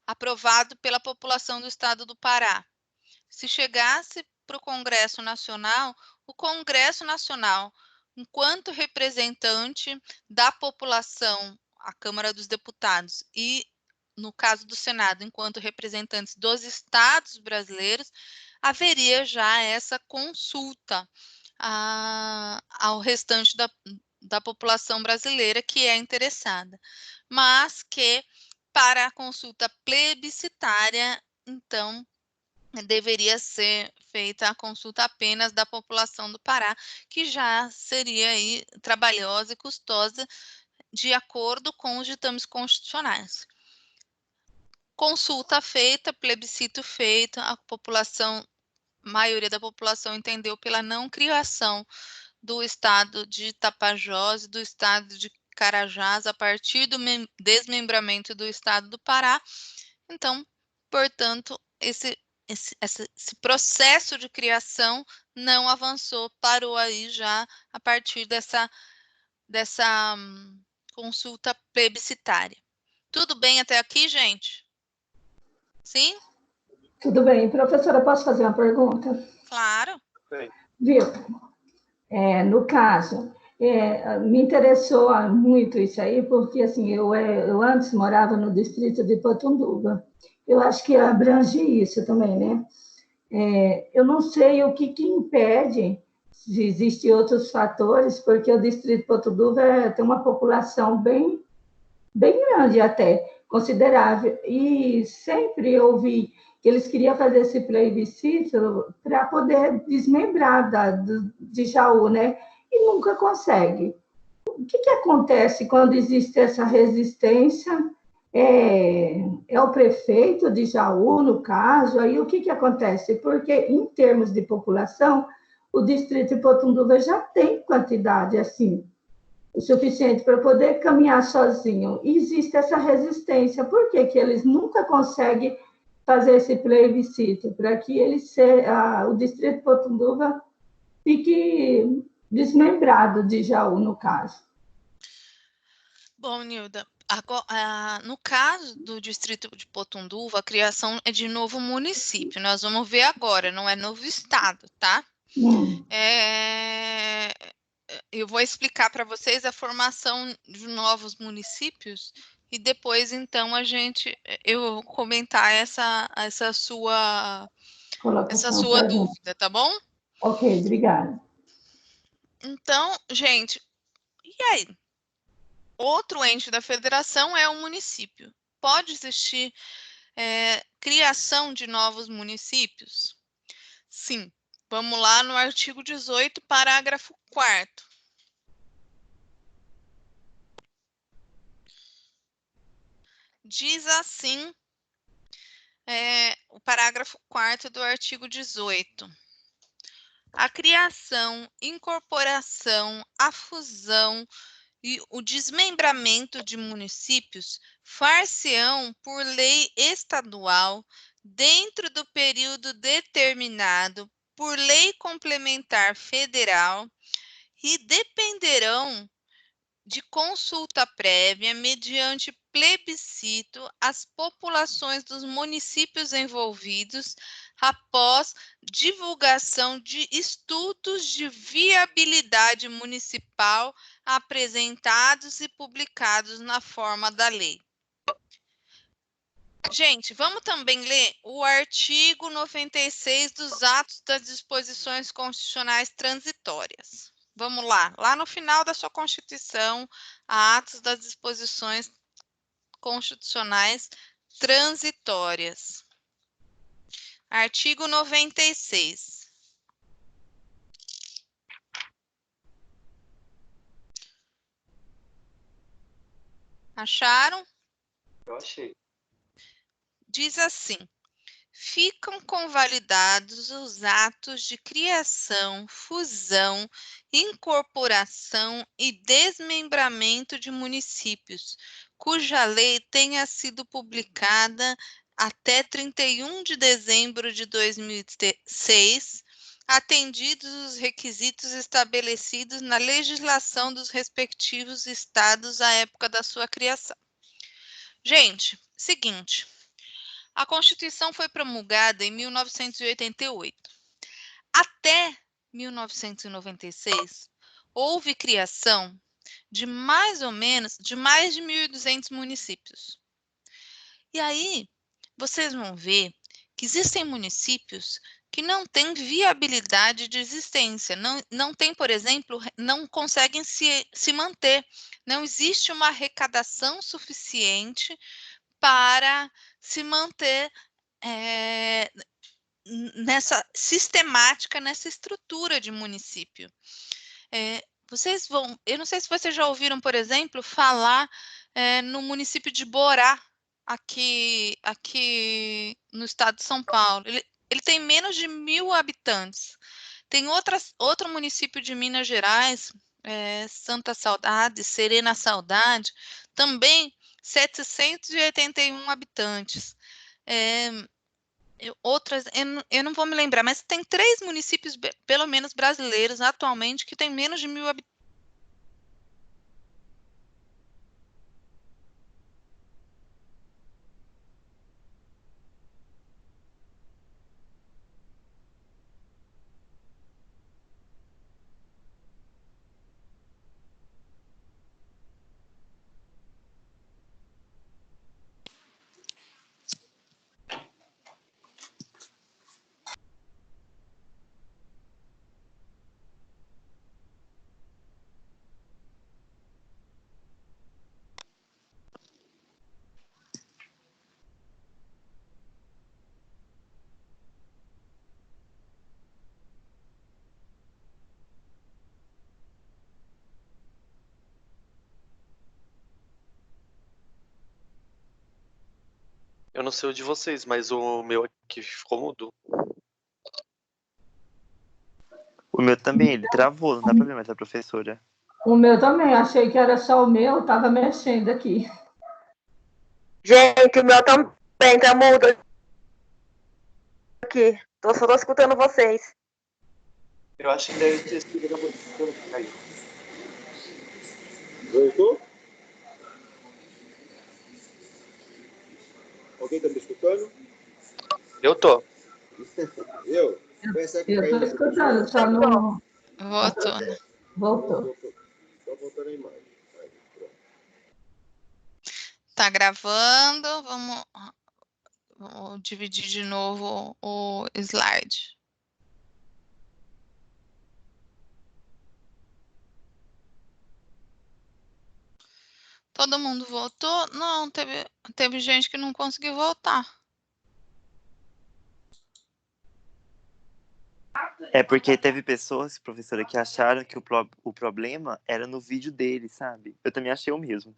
aprovado pela população do estado do Pará, se chegasse para o Congresso Nacional, o Congresso Nacional, enquanto representante da população, a Câmara dos Deputados, e, no caso do Senado, enquanto representantes dos estados brasileiros, haveria já essa consulta ao restante da população brasileira que é interessada, mas que para a consulta plebiscitária, então, deveria ser feita a consulta apenas da população do Pará, que já seria aí trabalhosa e custosa, de acordo com os ditames constitucionais. Consulta feita, plebiscito feito, a maioria da população entendeu pela não criação do estado de Tapajós e do estado de Carajás a partir do desmembramento do estado do Pará. Então, portanto, esse processo de criação não avançou, parou aí já a partir dessa consulta plebiscitária. Tudo bem até aqui, gente? Sim? Tudo bem. Professora, posso fazer uma pergunta? Claro. Viu? No caso, me interessou muito isso aí, porque assim, eu antes morava no distrito de Potunduva. Eu acho que abrange isso também, né? Eu não sei o que impede, se existem outros fatores, porque o distrito de Potunduva tem uma população bem grande até, considerável. E sempre ouvi que eles queriam fazer esse plebiscito para poder desmembrar de Jaú, né? E nunca consegue. O que acontece quando existe essa resistência? É o prefeito de Jaú, no caso, aí o que acontece? Porque, em termos de população, o distrito de Potunduva já tem quantidade assim, o suficiente para poder caminhar sozinho. E existe essa resistência. Por que, que eles nunca conseguem fazer esse plebiscito? Para que o distrito de Potunduva fique desmembrado de Jaú, no caso. Bom, Nilda, no caso do distrito de Potunduva, a criação é de novo município. Nós vamos ver agora, não é novo estado, tá? Hum. É, eu vou explicar para vocês a formação de novos municípios e depois, então, eu vou comentar essa Colocação sua para gente. dúvida, tá bom? Ok, obrigada. Então, gente, e aí? Outro ente da federação é o município. Pode existir criação de novos municípios? Sim. Vamos lá no artigo 18, parágrafo 4º. Diz assim, o parágrafo 4º do artigo 18. A criação, incorporação, a fusão e o desmembramento de municípios far-se-ão por lei estadual dentro do período determinado por lei complementar federal e dependerão de consulta prévia mediante plebiscito às populações dos municípios envolvidos após divulgação de estudos de viabilidade municipal apresentados e publicados na forma da lei. Gente, vamos também ler o artigo 96 dos atos das disposições constitucionais transitórias. Vamos lá no final da sua Constituição, atos das disposições constitucionais transitórias. Artigo 96. Acharam? Eu achei. Diz assim: ficam convalidados os atos de criação, fusão, incorporação e desmembramento de municípios, cuja lei tenha sido publicada até 31 de dezembro de 2006, atendidos os requisitos estabelecidos na legislação dos respectivos estados à época da sua criação. Gente, seguinte, a Constituição foi promulgada em 1988. Até 1996, houve criação de mais de 1.200 municípios. E aí, vocês vão ver que existem municípios que não têm viabilidade de existência, não tem, por exemplo, não conseguem se manter, não existe uma arrecadação suficiente para se manter é, nessa sistemática, nessa estrutura de município. Eu não sei se vocês já ouviram, por exemplo, falar no município de Borá, aqui no estado de São Paulo. Ele tem menos de 1.000 habitantes. Tem outro município de Minas Gerais, Santa Saudade, Serena Saudade, também 781 habitantes. Eu não vou me lembrar, mas tem 3 municípios, pelo menos brasileiros, atualmente, que tem menos de 1.000 habitantes. Eu não sei o de vocês, mas o meu aqui ficou mudo. O meu também, ele travou, não dá pra ver mais a professora. O meu também, achei que era só o meu, estava mexendo aqui. Gente, o meu também tá mudo aqui. Só tô escutando vocês. Eu acho que deve ter sido a professora que caiu. Voltou? Alguém está me escutando? Eu tô. Eu? Pensar que Eu caiu estou na escutando, só não. Voltou, né? Voltou. Só voltando a imagem. Aí, pronto. Tá gravando, vamos dividir de novo o slide. Todo mundo voltou? Não, teve gente que não conseguiu voltar. É porque teve pessoas, professora, que acharam que o problema era no vídeo dele, sabe? Eu também achei o mesmo.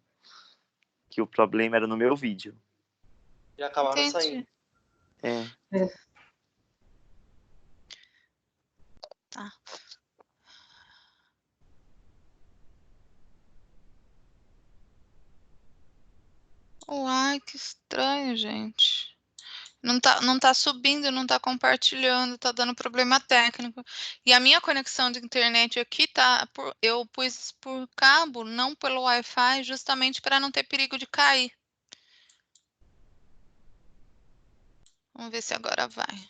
Que o problema era no meu vídeo. E acabaram Entendi. saindo. É. Tá. Uai, que estranho, gente. Não tá subindo, não tá compartilhando, tá dando problema técnico. E a minha conexão de internet aqui eu pus por cabo, não pelo Wi-Fi, justamente para não ter perigo de cair. Vamos ver se agora vai.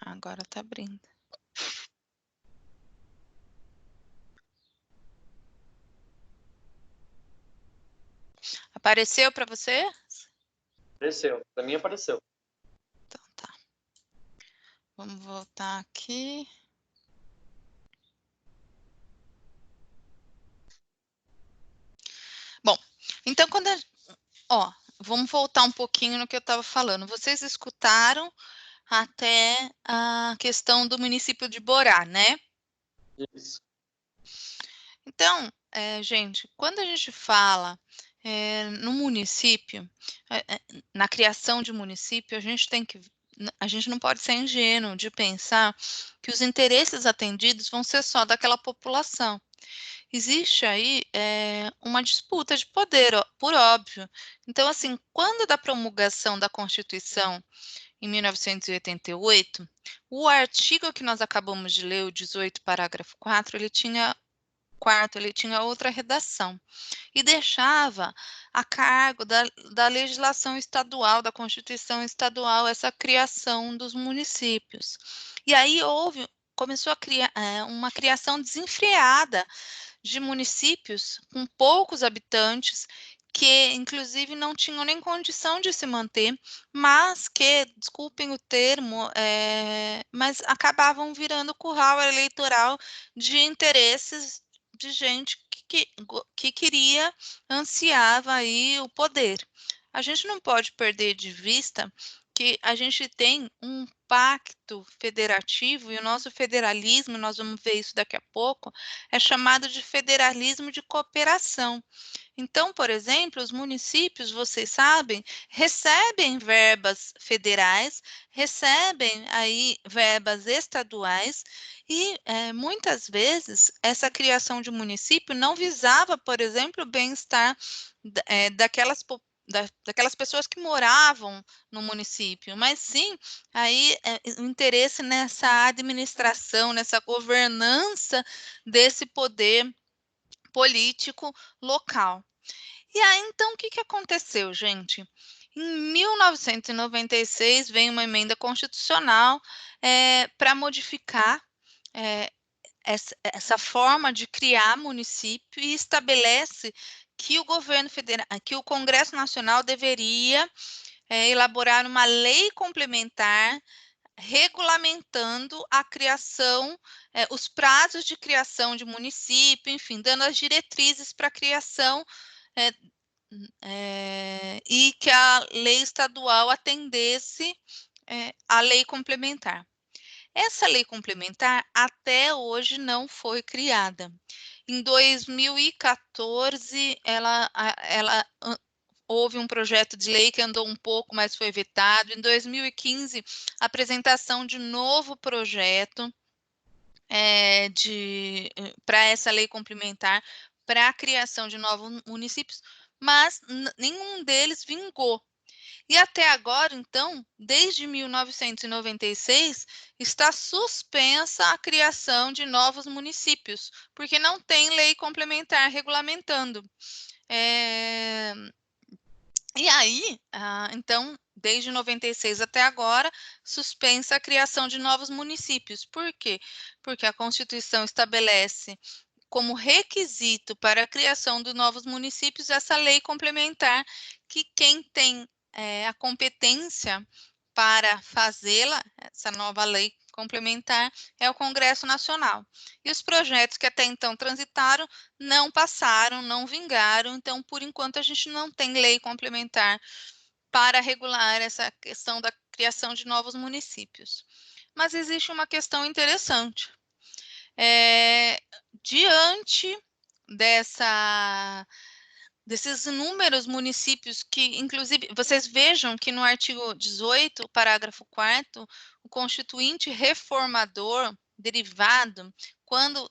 Agora tá abrindo. Apareceu para você? Apareceu. Pra mim apareceu. Então tá. Vamos voltar aqui. Bom, então vamos voltar um pouquinho no que eu estava falando. Vocês escutaram até a questão do município de Borá, né? Isso. Então, gente, quando a gente fala no município, na criação de município, a gente não pode ser ingênuo de pensar que os interesses atendidos vão ser só daquela população. Existe aí uma disputa de poder, por óbvio. Então, assim, quando da promulgação da Constituição em 1988, o artigo que nós acabamos de ler, o 18, parágrafo 4, ele tinha outra redação e deixava a cargo da legislação estadual, da Constituição estadual, essa criação dos municípios. E aí começou a criar uma criação desenfreada de municípios com poucos habitantes, que inclusive não tinham nem condição de se manter, mas que, desculpem o termo, mas acabavam virando curral eleitoral de interesses de gente que queria, ansiava aí o poder. A gente não pode perder de vista que a gente tem um pacto federativo, e o nosso federalismo, nós vamos ver isso daqui a pouco, é chamado de federalismo de cooperação. Então, por exemplo, os municípios, vocês sabem, recebem verbas federais, recebem aí verbas estaduais e muitas vezes essa criação de município não visava, por exemplo, o bem-estar daquelas daquelas pessoas que moravam no município, mas sim aí o interesse nessa administração, nessa governança desse poder político local. E aí, então, o que aconteceu, gente? Em 1996, vem uma emenda constitucional para modificar essa forma de criar município e estabelece que o governo federal, que o Congresso Nacional deveria elaborar uma lei complementar regulamentando a criação, os prazos de criação de município, enfim, dando as diretrizes para a criação e que a lei estadual atendesse a lei complementar. Essa lei complementar até hoje não foi criada. Em 2014, houve um projeto de lei que andou um pouco, mas foi vetado. Em 2015, apresentação de novo projeto para essa lei complementar, para a criação de novos municípios, mas nenhum deles vingou. E até agora, então, desde 1996, está suspensa a criação de novos municípios, porque não tem lei complementar regulamentando. E aí, então, desde 96 até agora, suspensa a criação de novos municípios. Por quê? Porque a Constituição estabelece como requisito para a criação de novos municípios essa lei complementar, que quem tem a competência para fazê-la, essa nova lei complementar, é o Congresso Nacional. E os projetos que até então transitaram não passaram, não vingaram, então, por enquanto, a gente não tem lei complementar para regular essa questão da criação de novos municípios. Mas existe uma questão interessante. Diante desses inúmeros municípios que, inclusive, vocês vejam que no artigo 18, parágrafo 4º, o Constituinte Reformador derivado, quando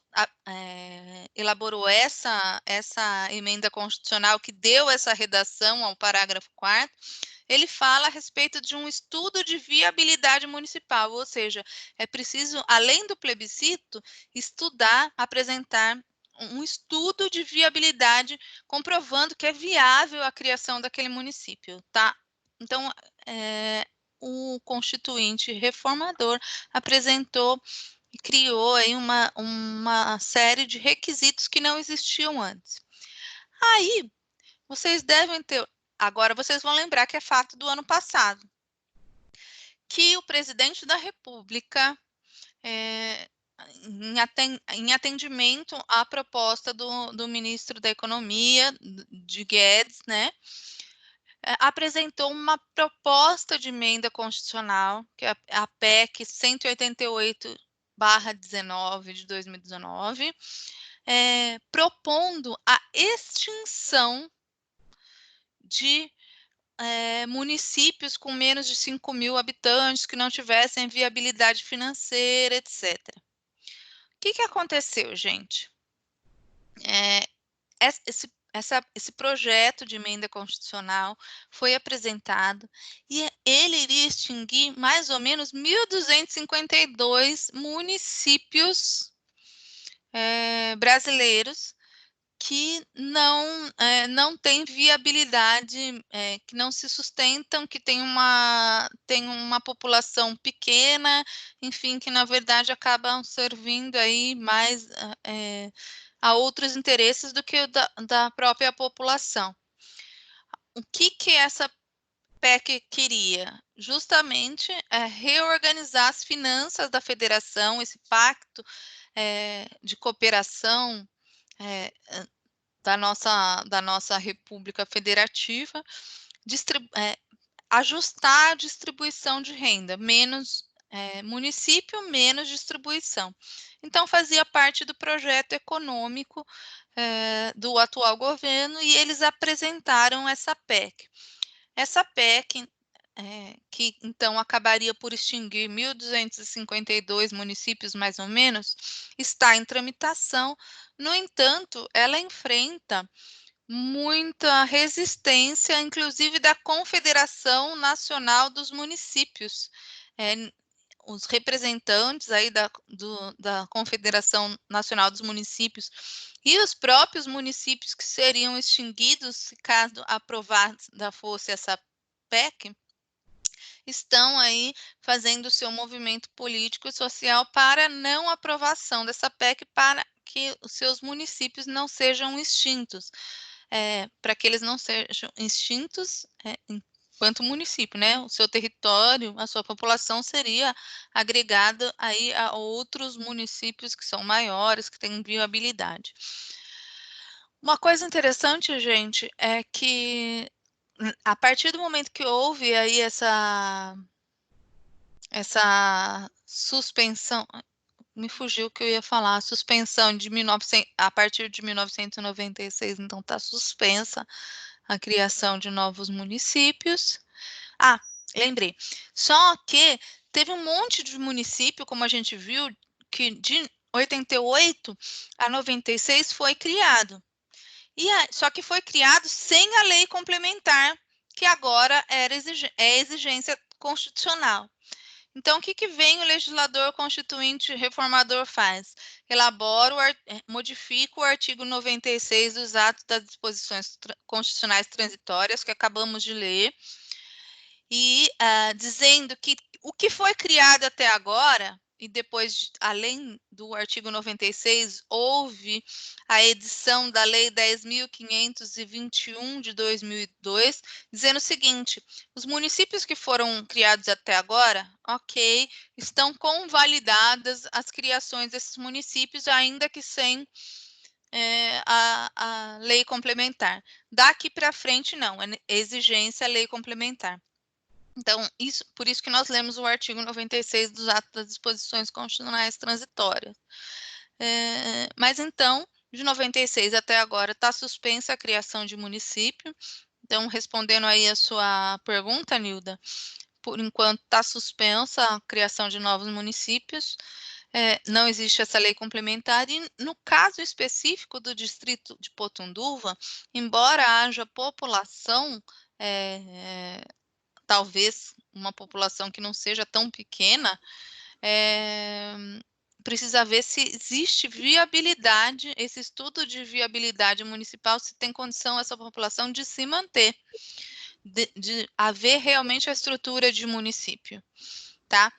elaborou essa emenda constitucional que deu essa redação ao parágrafo 4º, ele fala a respeito de um estudo de viabilidade municipal, ou seja, é preciso, além do plebiscito, estudar, apresentar um estudo de viabilidade comprovando que é viável a criação daquele município, tá? Então, o Constituinte Reformador apresentou e criou aí uma série de requisitos que não existiam antes. Aí, vocês devem ter... Agora, vocês vão lembrar que é fato do ano passado, que o presidente da República, em atendimento à proposta do ministro da Economia, de Guedes, né, apresentou uma proposta de emenda constitucional, que é a PEC 188/19 de 2019, propondo a extinção de municípios com menos de 5.000 habitantes, que não tivessem viabilidade financeira, etc. O que aconteceu, gente? Esse projeto de emenda constitucional foi apresentado e ele iria extinguir mais ou menos 1.252 municípios brasileiros que não têm viabilidade, que não se sustentam, que tem uma população pequena, enfim, que na verdade acabam servindo aí mais a outros interesses do que o da própria população. O que essa PEC queria? Justamente reorganizar as finanças da federação, esse pacto de cooperação da nossa República Federativa, ajustar a distribuição de renda, menos município, menos distribuição. Então, fazia parte do projeto econômico do atual governo e eles apresentaram essa PEC. Essa PEC, que então acabaria por extinguir 1.252 municípios, mais ou menos, está em tramitação. No entanto, ela enfrenta muita resistência, inclusive da Confederação Nacional dos Municípios. Os representantes aí da Confederação Nacional dos Municípios e os próprios municípios que seriam extinguidos se caso aprovada fosse essa PEC, estão aí fazendo o seu movimento político e social para não aprovação dessa PEC, para que os seus municípios não sejam extintos, para que eles não sejam extintos enquanto município, né? O seu território, a sua população seria agregada aí a outros municípios que são maiores, que têm viabilidade. Uma coisa interessante, gente, é que a partir do momento que houve aí essa suspensão, me fugiu o que eu ia falar, a suspensão de a partir de 1996, então está suspensa a criação de novos municípios. Lembrei. Só que teve um monte de município, como a gente viu, que de 88 a 96 foi criado. Só que foi criado sem a lei complementar, que agora é exigência constitucional. Então, o que vem o legislador constituinte reformador faz? Modifica o artigo 96 dos atos das disposições constitucionais transitórias, que acabamos de ler, e dizendo que o que foi criado até agora, e depois, além do artigo 96, houve a edição da Lei 10.521 de 2002, dizendo o seguinte: os municípios que foram criados até agora, estão convalidadas as criações desses municípios, ainda que sem a lei complementar. Daqui para frente, não, é exigência lei complementar. Então, por isso que nós lemos o artigo 96 dos atos das disposições constitucionais transitórias. Mas, então, de 96 até agora, está suspensa a criação de município. Então, respondendo aí a sua pergunta, Nilda, por enquanto está suspensa a criação de novos municípios, não existe essa lei complementar, e no caso específico do distrito de Potunduva, embora haja população, talvez uma população que não seja tão pequena, precisa ver se existe viabilidade, esse estudo de viabilidade municipal, se tem condição essa população de se manter, de haver realmente a estrutura de município, tá?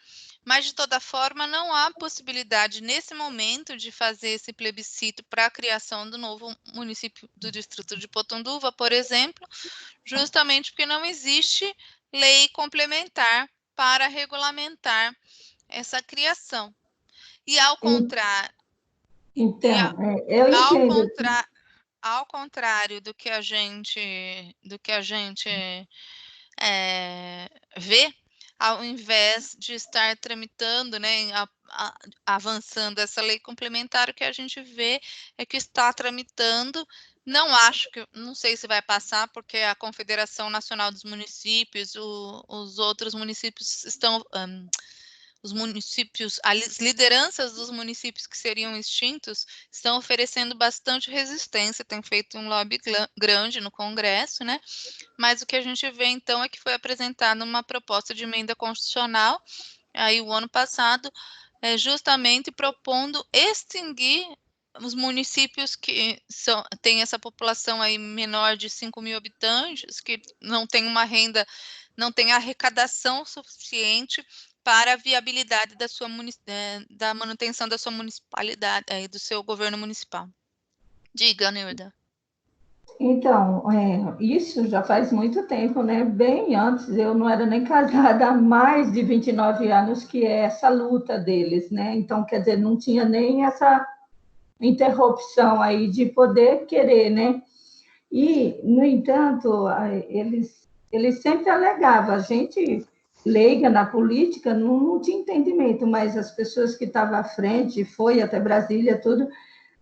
Mas, de toda forma, não há possibilidade, nesse momento, de fazer esse plebiscito para a criação do novo município do distrito de Potunduva, por exemplo, justamente porque não existe lei complementar para regulamentar essa criação. E, ao contrário... Então, eu entendo. Ao contrário do que a gente vê, ao invés de estar tramitando, né, avançando essa lei complementar, o que a gente vê é que está tramitando. Não sei se vai passar, porque a Confederação Nacional dos Municípios, os outros municípios estão... as lideranças dos municípios que seriam extintos estão oferecendo bastante resistência, tem feito um lobby grande no Congresso, né? Mas o que a gente vê, então, é que foi apresentada uma proposta de emenda constitucional, aí o ano passado, justamente propondo extinguir os municípios que têm essa população aí menor de 5.000 habitantes, que não tem uma renda, não tem arrecadação suficiente para a viabilidade da manutenção da sua municipalidade, do seu governo municipal. Diga, Nilda. Então, isso já faz muito tempo, né? Bem antes, eu não era nem casada há mais de 29 anos, que é essa luta deles, né? Então, quer dizer, não tinha nem essa interrupção aí de poder querer, né? E, no entanto, eles sempre alegavam, a gente leiga na política não tinha entendimento, mas as pessoas que estavam à frente, foi até Brasília, tudo,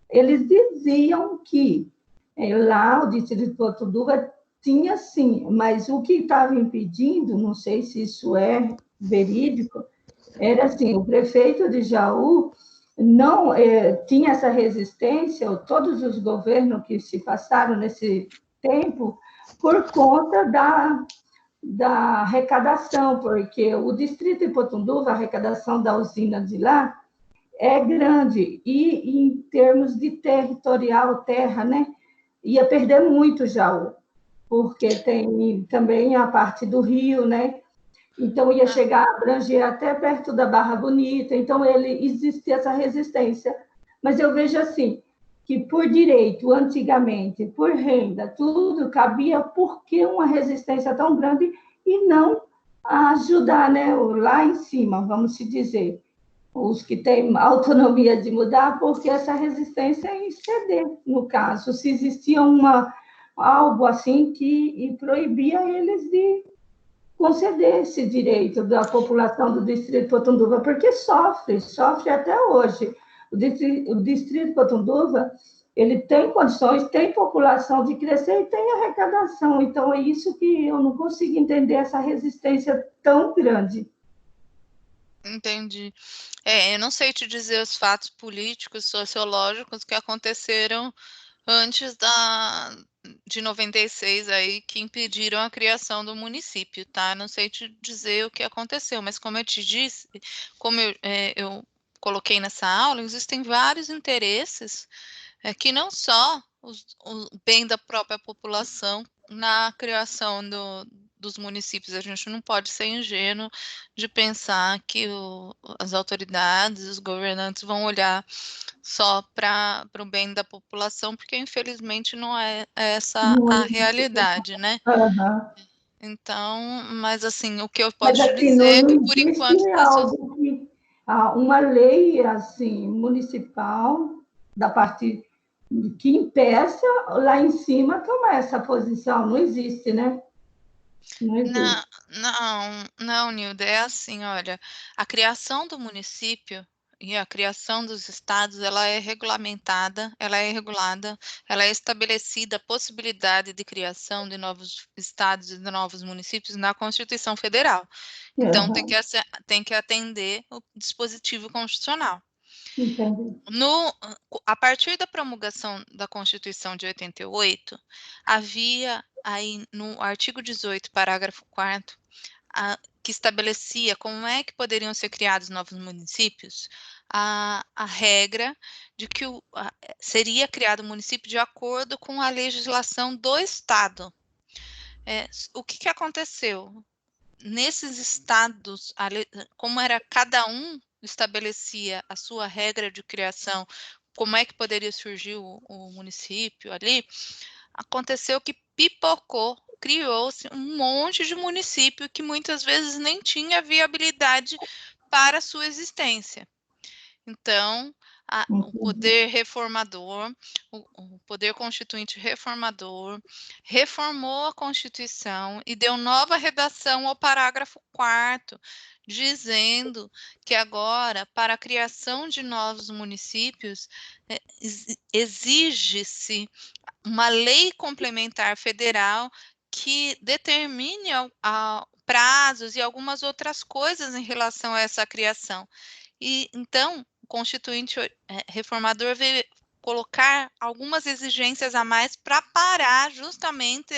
eles diziam que lá o distrito de Potunduva tinha sim, mas o que estava impedindo, não sei se isso é verídico, era assim, o prefeito de Jaú não tinha essa resistência, todos os governos que se passaram nesse tempo, por conta da arrecadação, porque o distrito de Potunduva, a arrecadação da usina de lá, é grande, e em termos de territorial, terra, né, ia perder muito já, porque tem também a parte do rio, né, então ia chegar a abranger até perto da Barra Bonita, então existia essa resistência. Mas eu vejo assim, que por direito, antigamente, por renda, tudo cabia, por que uma resistência tão grande e não ajudar, né, lá em cima, vamos se dizer, os que têm autonomia de mudar, porque essa resistência é em ceder, no caso, se existia algo assim que proibia eles de conceder esse direito da população do distrito de Potunduva, porque sofre até hoje. O distrito de Potunduva, ele tem condições, tem população de crescer e tem arrecadação, então é isso que eu não consigo entender, essa resistência tão grande. Entendi. Eu não sei te dizer os fatos políticos, sociológicos que aconteceram antes de 96 aí, que impediram a criação do município, tá? Não sei te dizer o que aconteceu, mas como eu te disse, como eu coloquei nessa aula, existem vários interesses que não só o bem da própria população na criação dos municípios. A gente não pode ser ingênuo de pensar que as autoridades, os governantes vão olhar só para o bem da população, porque infelizmente não é essa a realidade, né? Uhum. Então, mas assim, o que eu Mas posso te assim, dizer é que não por existe enquanto está algo que uma lei assim municipal da parte que impeça lá em cima tomar essa posição, não existe, né? Não Não, existe. não, Nilda, é assim, olha, a criação do município e a criação dos estados, ela é regulamentada, ela é regulada, ela é estabelecida a possibilidade de criação de novos estados e de novos municípios na Constituição Federal. Então, Uhum. tem que atender o dispositivo constitucional. Entendi. A partir da promulgação da Constituição de 88, havia aí no artigo 18, parágrafo 4º, que estabelecia como é que poderiam ser criados novos municípios, a regra de que seria criado o município de acordo com a legislação do Estado. O que aconteceu? Nesses estados, como era cada um estabelecia a sua regra de criação, como é que poderia surgir o município ali, aconteceu que pipocou, criou-se um monte de município que muitas vezes nem tinha viabilidade para a sua existência. Então, o poder reformador, o poder constituinte reformador, reformou a Constituição e deu nova redação ao parágrafo 4º, dizendo que agora, para a criação de novos municípios, exige-se uma lei complementar federal que determine prazos e algumas outras coisas em relação a essa criação. E então, o Constituinte reformador veio colocar algumas exigências a mais para parar justamente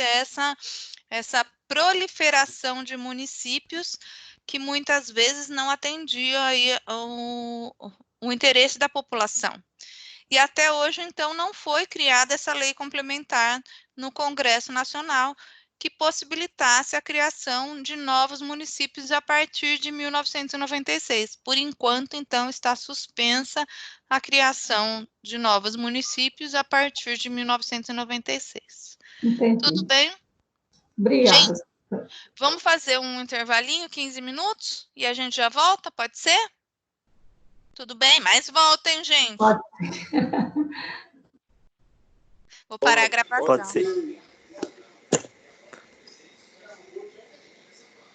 essa proliferação de municípios que muitas vezes não atendiam aí o interesse da população. E até hoje, então, não foi criada essa lei complementar no Congresso Nacional que possibilitasse a criação de novos municípios a partir de 1996. Por enquanto, então, está suspensa a criação de novos municípios a partir de 1996. Entendi. Tudo bem? Obrigada. Gente, vamos fazer um intervalinho, 15 minutos, e a gente já volta, pode ser? Tudo bem? Mas voltem, gente. Pode. Vou parar a gravação. Pode ser.